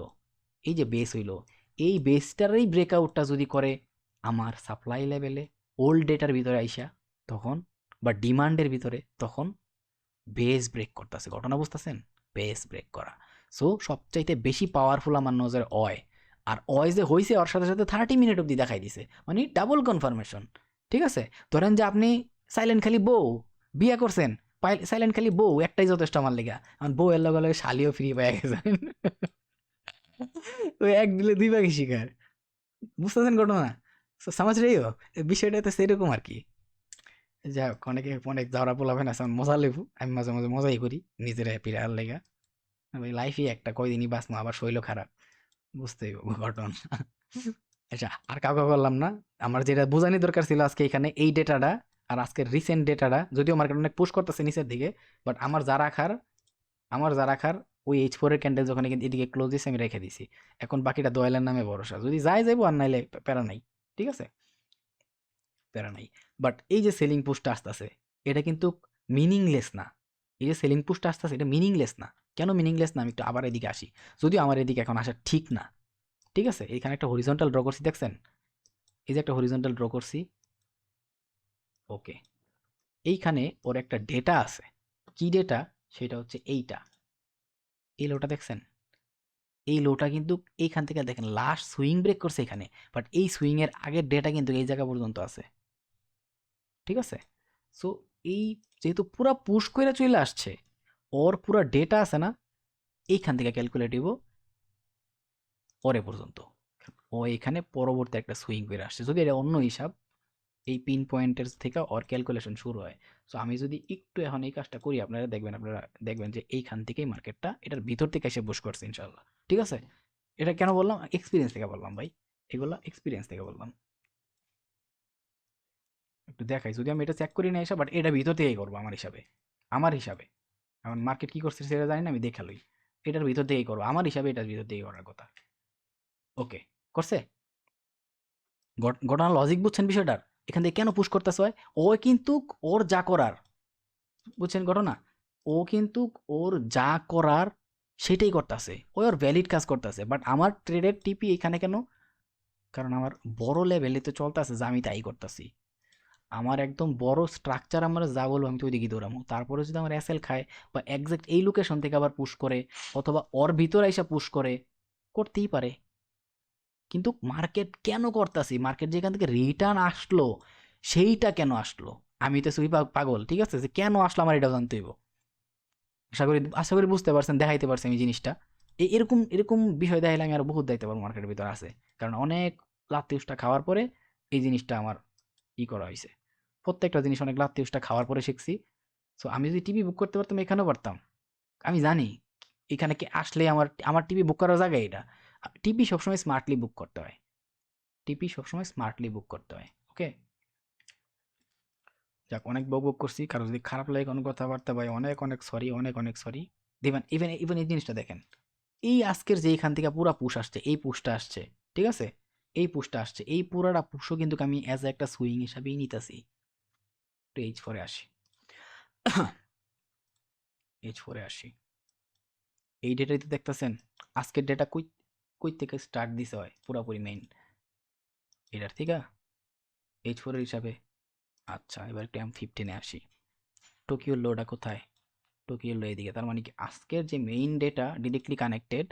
A: এই যে বেস হইল, এই বেসটারই ব্রেকআউটটা যদি করে আমার সাপ্লাই লেভেলে ওল্ড ডেটার ভিতরে আইসা, তখন বা ডিমান্ডের ভিতরে, তখন বেস ব্রেক করতেছে, ঘটনা বুঝতেছেন? বেস ব্রেক করা। সো সবচাইতে বেশি পাওয়ারফুল আমার নজরে অয়, আর অয় যে হয়েছে ওর সাথে সাথে 30 মিনিট অব্দি দেখাই দিছে, ডাবল কনফার্মেশন, ঠিক আছে? ধরেন যে আপনি সাইলেন্ট খালি বউ বিয়া করছেন, সাইলেন্ট খালি বউ একটাই যথেষ্ট আমার লেগা। আমার বউ এর লগে লগে শালিও ফ্রি পাই গেছে। ওই এক দিলে দুই পাখি শিকার, বুঝতেছেন ঘটনা? সমাজ রেও বিষয়টা তো সেরকম আর কি। যাই হোক, অনেকে অনেক ঝাউরা পোলাবেন আছে, আমার মজা লেবু, আমি মাঝে মাঝে মজাই করি নিজের হ্যাপি রাখার লেগা। ভাই লাইফই একটা, কয়দিনই বাঁচবো, আবার শরীর খারাপ, বুঝতেই হবে ঘটনা। আচ্ছা, আর কাউকে বললাম না। আমার যেটা বোঝানি দরকার ছিল আজকে এখানে এই ডেটাটা, আর আজকের রিসেন্ট ডেটাটা, যদিও মার্কেট অনেক পুশ করতেছে নিচের দিকে, বাট আমার যা রাখার ওই H4 এর ক্যান্ডেল যখন এদিকে ক্লোজ দিছে আমি রেখে দিছি। এখন বাকিটা দোয়েলের নামে ভরসা, যদি যাই যাইবো, আর নাইলে প্যারা নাই। ঠিক আছে, প্যারা নাই। বাট এই যে সেলিং পুশটা আসতেছে, এটা কিন্তু মিনিংলেস না। এই যে সেলিং পুশটা আসতেছে, এটা মিনিংলেস না। কেন মিনিংলেস না, আমি একটু আবার এদিকে আসি। যদিও আমার এদিকে এখন আসা ঠিক না। ঠিক আছে, এখানে একটা হরিজন্টাল ড্র করছি, দেখছেন? এই যে একটা হরিজন্টাল ড্র করছি, ওকে। এইখানে ওর একটা ডেটা আছে। কি ডেটা? সেটা হচ্ছে এইটা, এই লোটা দেখছেন? এই লোটা কিন্তু এইখান থেকে দেখেন লাস্ট সুইং ব্রেক করছে এখানে, বাট এই সুইং এর আগের ডেটা কিন্তু এই জায়গা পর্যন্ত আছে। ঠিক আছে, সো এই যেহেতু পুরা পুশ করে চলে আসছে, ওর পুরা ডেটা আছে না, এইখান থেকে ক্যালকুলেট দিব পরে পর্যন্ত। ও এখানে পরবর্তী একটা সুইং করে আসছে, যদি এটা অন্য হিসাব, এই পিন পয়েন্টের থেকে ওর ক্যালকুলেশন শুরু হয়। সো আমি যদি একটু এখন এই কাজটা করি, আপনারা দেখবেন যে এইখান থেকেই মার্কেটটা এটার ভিতর থেকে এসে বুশ করছে ইনশাল্লাহ। ঠিক আছে, এটা কেন বললাম? এক্সপিরিয়েন্স থেকে বললাম ভাই, এগুলা এক্সপিরিয়েন্স থেকে বললাম। একটু দেখাই, যদি আমি এটা চেক করি না এসে, বাট এটা ভিতর থেকেই করবো আমার হিসাবে। এখন মার্কেট কি করছে সেটা জানি না, আমি দেখা লই। এটার ভিতর থেকেই করবো আমার হিসাবে, এটার ভিতর থেকেই করার কথা। ওকে, করছে। ঘটনা লজিক বুঝছেন বিষয়টার? এখান থেকে কেন পুশ করতেছে হয়? ও কিন্তু ওর যা করার, বুঝছেন ঘটনা? ও কিন্তু ওর যা করার সেটাই করতেছে, ও ওর ভ্যালিড কাজ করতেছে। বাট আমার ট্রেডের টিপি এখানে কেন? কারণ আমার বড় লেভেলে তো চলতেছে যে আমি তাই করতেছি। আমার একদম বড় স্ট্রাকচার, আমার যা বলবো আমি তো ওইদিকে দৌড়াবো। তারপরে যদি আমার এসএল খায়, বা এক্সাক্ট এই লোকেশন থেকে আবার পুশ করে, অথবা ওর ভিতরে এসে পুশ করে, করতেই পারে। কিন্তু মার্কেট কেন করতেছি, মার্কেট যেখান থেকে রিটার্ন আসলো সেইটা কেন আসলো? আমি তো সুই পাগল, ঠিক আছে, যে কেন আসলো আমার এটা জানতে হইব। আশা করি বুঝতে পারছেন, দেখাইতে পারছি আমি জিনিসটা। এরকম এরকম বিষয় দেখাইলে আমি আরো বহুত দায়িত্ব পারবো মার্কেটের ভিতরে আছে। কারণ অনেক লাত্তি উষ্টা খাওয়ার পরে এই জিনিসটা আমার করা হয়েছে। প্রত্যেকটা জিনিস অনেক লাত্তি উষ্টা খাওয়ার পরে শিখছি। সো আমি যদি টিভি বুক করতে পারতাম, এখানেও পারতাম। আমি জানি এখানে কি আসলে আমার আমার টিভি বুক করার জায়গা এটা। টিভি সবসময় স্মার্টলি বুক করতে হয়। ওকে, যাক, অনেক বক করছি। কারো যদি খারাপ লাগে কোনো কথাবার্তা, ভাই অনেক অনেক সরি, অনেক অনেক সরি। দিবেন, ইভেন ইভেন এই জিনিসটা দেখেন, এই আজকের যে এখান থেকে পুরা পুশ আসছে, এই পুশটা আসছে, ঠিক আছে, এই পুশটা আসছে, এই পুরাটা পুশও কিন্তু আমি অ্যাজ একটা সুইং হিসাবেই নিতেছি। একটু H4 আসি, H4 আসি। এই ডেটাই তো দেখতেছেন, আজকের ডেটা কই কই থেকে স্টার্ট দিছে হয় পুরাপুরি মেইন এটার থেকে H4 এর হিসাবে। আচ্ছা, এবার একটু M15 আসি। টোকিও লোটা কোথায়? টোকিও লো এদিকে। তার মানে কি আজকের যে মেইন ডেটা ডিরেক্টলি কানেক্টেড,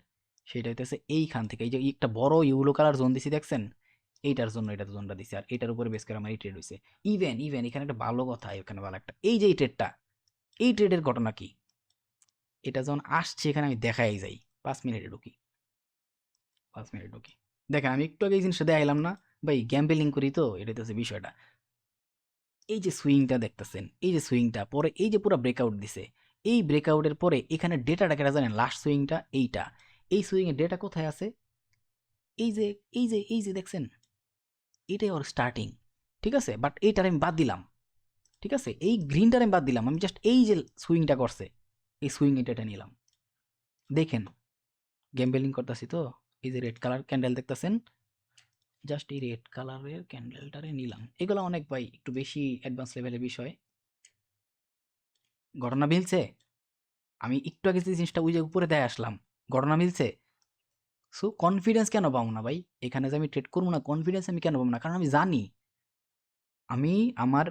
A: সেটা হইতেছে এইখান থেকে। এই যে একটা বড় ইউলো কালার জোন দিছি দেখছেন, এইটার জন্য এটা জোনটা দিছি, আর এটার উপরে বেস করে আমার এই ট্রেড হইছে। ইভেন ইভেন এখানে একটা ভালো কথা, এখানে ভালো একটা, এই যে এই ট্রেডটা, এই ট্রেডের ঘটনা কি? এটা যখন আসছে এখানে আমি দেখাই যাই, 5 মিনিটে ঢুকি, 5 মিনিট ঢুকি। দেখেন আমি একটু আগে এই জিনিসটা দেখাইলাম না ভাই, গ্যাম্বেলিং করি তো, এটা হচ্ছে বিষয়টা। এই যে সুইংটা দেখতেছেন, এই যে সুইংটা পরে এই যে পুরো ব্রেকআউট দিছে, এই ব্রেকআউটের পরে এখানে ডেটাটা কেটা জানেন? লাস্ট সুইংটা এইটা, এই সুইং এর ডেটা কোথায় আছে? এই যে এই যে দেখছেন, এটাই ওর স্টার্টিং। ঠিক আছে, বাট এইটার আমি বাদ দিলাম। ঠিক আছে, এই গ্রিনটার আমি বাদ দিলাম, আমি জাস্ট এই যে সুইংটা করছে, এই সুইং এটা নিলাম। দেখেন, গেমবেলিং করতেছি তো। এই যে রেড কালার ক্যান্ডেল দেখতেছেন, জাস্ট এই রেড কালারের ক্যান্ডেলটারে নিলাম। এগুলো অনেক ভাই একটু বেশি অ্যাডভান্স লেভেলের বিষয়। ঘটনা মিলছে, আমি একটু আগে যে জিনিসটা ওই যে উপরে দেয় আসলাম, ঘটনা মিলছে। সো কনফিডেন্স কেন পাবো না ভাই? এখানে যে আমি ট্রেড করবো না, কনফিডেন্স আমি কেন পাবো না? কারণ আমি জানি, আমি আমার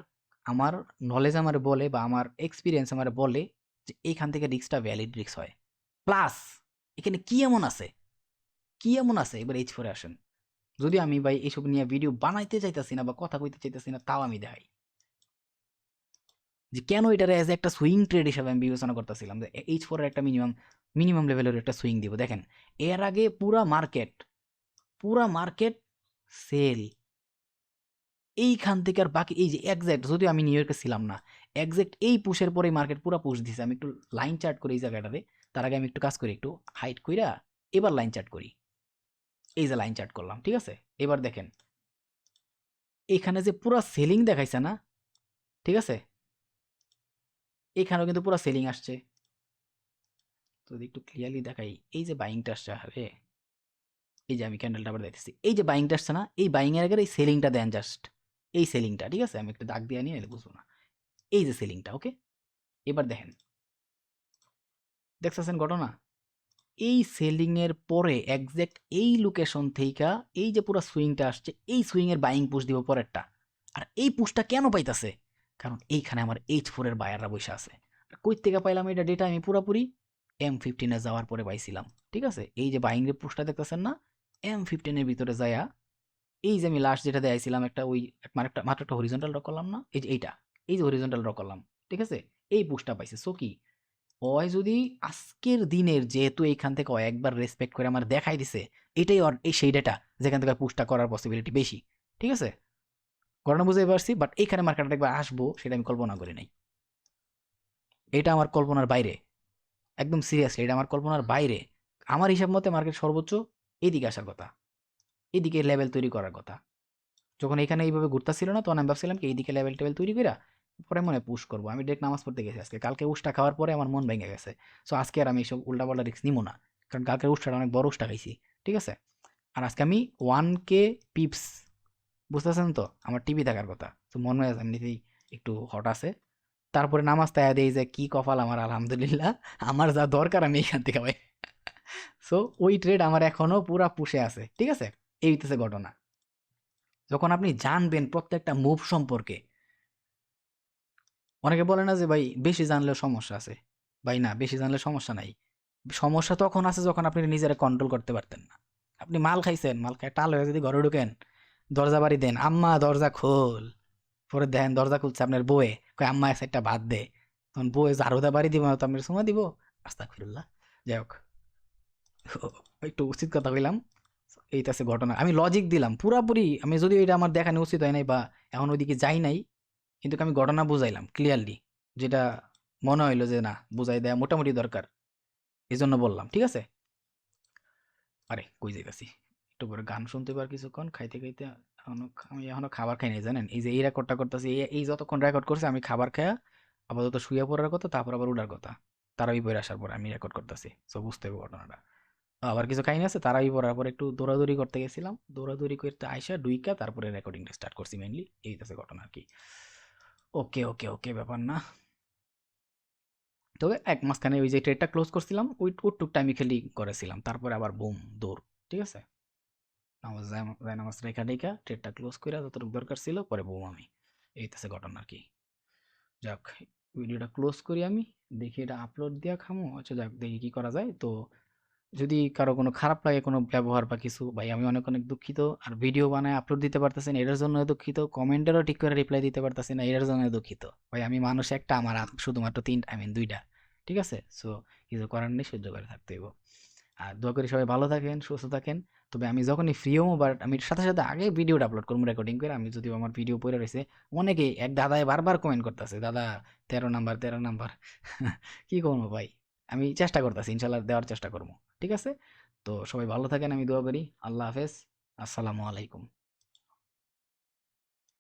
A: আমার নলেজ আমার বলে, বা আমার এক্সপিরিয়েন্স আমার বলে যে এইখান থেকে রিস্কটা ভ্যালিড রিস্ক হয়। প্লাস এখানে কি এমন আছে, কি এমন আছে, এবার H4 আসেন। যদি আমি ভাই এইসব নিয়ে ভিডিও বানাইতে চাইতেছি না বা কথা কইতে চাইতেছি না, তাও আমি দেখাই। যে কেন এটার অ্যাজ একটা সুইং ট্রেড হিসাবে আমি বিবেচনা করতেছিলাম যে H4 এর একটা মিনিমাম লেভেলের একটা সুইং দিব। দেখেন এর আগে পুরা মার্কেট সেল, এইখান থেকে আর বাকি এই যে এক্সাক্ট, যদিও আমি নিউ ইয়র্কে ছিলাম না, এক্সাক্ট এই পুশের পরেই মার্কেট পুরো পুশ দিছে। আমি একটু লাইন চার্ট করি এই জায়গাটাতে, তার আগে আমি একটু কাজ করি, একটু হাইট কইরা এবার লাইন চার্ট করি। এই যে লাইন চার্ট করলাম, ঠিক আছে। এবার দেখেন এখানে যে পুরো সেলিং দেখাইছে না, ঠিক আছে, এখানেও কিন্তু পুরো সেলিং আসছে। তো যদি একটু ক্লিয়ারলি দেখাই, এই যে বাইংটা আসছে, আরে এই যে আমি ক্যান্ডেলটা আবার দেখতেছি, এই যে বাইংটা আসছে না, এই বাইং এর আগে এই সেলিংটা দেন, জাস্ট এই সেলিংটা, ঠিক আছে। আমি একটু দাগ দিয়ে নিয়ে এলে বুঝবো না, এই যে সেলিংটা, ওকে। এবার দেখেন, দেখতেছেন ঘটনা, এই সেলিং এর পরে এক্সাক্ট এই লোকেশন থেকে এই যে পুরো সুইংটা আসছে, এই সুইং এর বাইং পুশ দিব পরেরটা। আর এই পুশটা কেন পাইতাছে? কারণ এইখানে আমার H4 এর বায়াররা বসে আছে। আর কই থেকে পাইলাম এটা ডেটা? আমি পুরোপুরি M15 এ যাওয়ার পরে পাইছিলাম, ঠিক আছে। এই যে বাইং এর পুশটা দেখতেছেন না, M15 এর ভিতরে যায়া এই যে আমি লাস্ট যেটা দেখাইছিলাম, একটা ওই মাত্র একটা হরিজন্টাল ড্র করলাম না, এই যে এইটা, এই যে হরিজন্টাল ড্র করলাম, ঠিক আছে, এই পুশটা পাইছে। সো কি ওই যদি আজকের দিনের, যেহেতু এইখান থেকে ও একবার রেসপেক্ট করে আমার দেখাই দিছে, এটাই এই সেই ডেটা যেখান থেকে পুশটা করার পসিবিলিটি বেশি, ঠিক আছে। ঘটনা বুঝতে পারছি, বাট এইখানে মার্কেটটা একবার আসবো সেটা আমি কল্পনা করি নাই। এটা আমার কল্পনার বাইরে, একদম সিরিয়াসলি এটা আমার কল্পনার বাইরে। আমার হিসাব মতে মার্কেট সর্বোচ্চ এদিকে আসার কথা, এদিকে লেভেল তৈরি করার কথা। যখন এখানে এইভাবে ঘুরতেছিল না, তখন আমি ভাবছিলাম কি এইদিকে লেভেল টেবিল তৈরি কইরা পরে মনে পুশ করবো। আমি ডাইরেক্ট নামাজ পড়তে গেছি আজকে, কালকে উষ্টা খাওয়ার পরে আমার মন ভেঙে গেছে। সো আজকে আর আমি এইসব উল্টাপাল্টা রিস্ক নিবো না, কারণ কালকের উষ্টাটা অনেক বড় উষ্টা খাইছি, ঠিক আছে। আর আজকে আমি 1K পিপস, বুঝতেছেন তো, আমার টিভি থাকার কথা। তো মন মেজাজ এমনিতেই একটু হট আছে। তারপরে নামাজ তায়া দেই যে কি কপাল আমার, আলহামদুলিল্লাহ, আমার যা দরকার আমি এখান থেকে পাই। সো ওই ট্রেড আমার এখনো পুরা পুষে আছে, ঠিক আছে। এই হইতেছে ঘটনা। যখন আপনি জানবেন প্রত্যেকটা মুভ সম্পর্কে, অনেকে বলে না যে ভাই বেশি জানলেও সমস্যা আছে। ভাই না, বেশি জানলে সমস্যা নাই। সমস্যা তখন আছে যখন আপনি নিজেরা কন্ট্রোল করতে পারতেন না। আপনি মাল খাইছেন, মাল খাই টাল হয়ে যদি ঘরে ঢুকেন, দরজা বাড়ি দেন, আম্মা দরজা খোল, পরে দেখেন দরজা খুলছে আপনার বউয়ে, কয় আম্মা একটা ভাত দে, তখন বউয়ে ঝাড়ুদা বাড়ি দিব তো আপনার সময় দিব, আস্তাগফিরুল্লাহ। যাই হোক, একটু উচিত কথা কইলাম। এইটাছে ঘটনা, আমি লজিক দিলাম পুরাপুরি। আমি যদি এটা আমার দেখানো উচিত হয় নাই বা এখন ওইদিকে যাই নাই, কিন্তু আমি ঘটনা বুঝাইলাম ক্লিয়ারলি, যেটা মনে হইলো যে না বুঝাই দেয়া মোটামুটি দরকার, এই জন্য বললাম, ঠিক আছে। আরে কই যাইতাছি, একটু পরে গান শুনতে পার কিছুক্ষণ খাইতে খাইতে। আমি এখনো খাবার খাই নাই জানেন, এই যে এই রেকর্ডটা করতেছি, এই যতক্ষণ রেকর্ড করছে আমি খাবার খায়া আপাতত শুয়ে পড়ার কথা, তারপর আবার উঠার কথা। তারাবি পড়ে আসার পর আমি রেকর্ড করতেছি, সো বুঝতে হবে ঘটনাটা। আবার কিছু কাহিনী আছে, তারাবি পড়ার পর একটু দৌড়াদৌড়ি করতে গেছিলাম, দৌড়াদৌড়ি করতে আইসা ডুইকা তারপরে রেকর্ডিংটা স্টার্ট করছি মেইনলি, এই আছে ঘটনা আর কি। ওকে ওকে ওকে, ব্যাপার না। তবে এক মাঝখানে ওই যে ট্রেডটা ক্লোজ করছিলাম, ওইটুকটা আমি খালি করেছিলাম, তারপরে আবার বুম দৌড়, ঠিক আছে। নামাজ রেখা টেখা ট্রেডটা ক্লোজ করে যতটুকু দরকার ছিল, পরে বুম আমি, এইটাছে ঘটনা আর কি। যাক, ভিডিওটা ক্লোজ করি আমি, দেখি এটা আপলোড দিয়া খামো। আচ্ছা যাক, দেখি কি করা যায়। তো যদি কারো কোনো খারাপ লাগে কোনো ব্যবহার বা কিছু, ভাই আমি অনেক অনেক দুঃখিত। আর ভিডিও বানায় আপলোড দিতে পারতেছি না, এটার জন্য দুঃখিত। কমেন্টেরও ঠিক করে রিপ্লাই দিতে পারতেছি না, এটার জন্য দুঃখিত। ভাই আমি মানুষ একটা, আমার শুধুমাত্র তিনটা, আই মিন দুইটা, ঠিক আছে। সো কিছু করার নেই, সহ্য করে থাকতে হইব। আর দোয়া করি সবাই ভালো থাকেন, সুস্থ থাকেন। তবে আমি যখনই ফ্রি হবো, বাট আমি সাথে সাথে আগে ভিডিওটা আপলোড করবো রেকর্ডিং করে। আমি যদিও আমার ভিডিও পড়ে রয়েছে, অনেকেই এক দাদায় বারবার কমেন্ট করতেছে, দাদা 13 নাম্বার 13 নাম্বার। কি করবো ভাই, আমি চেষ্টা করতেছি, ইনশাল্লাহ দেওয়ার চেষ্টা করবো, ঠিক আছে। তো সবাই ভালো থাকেন, আমি দোয়া করি। আল্লাহ হাফেজ, আসসালামু আলাইকুম।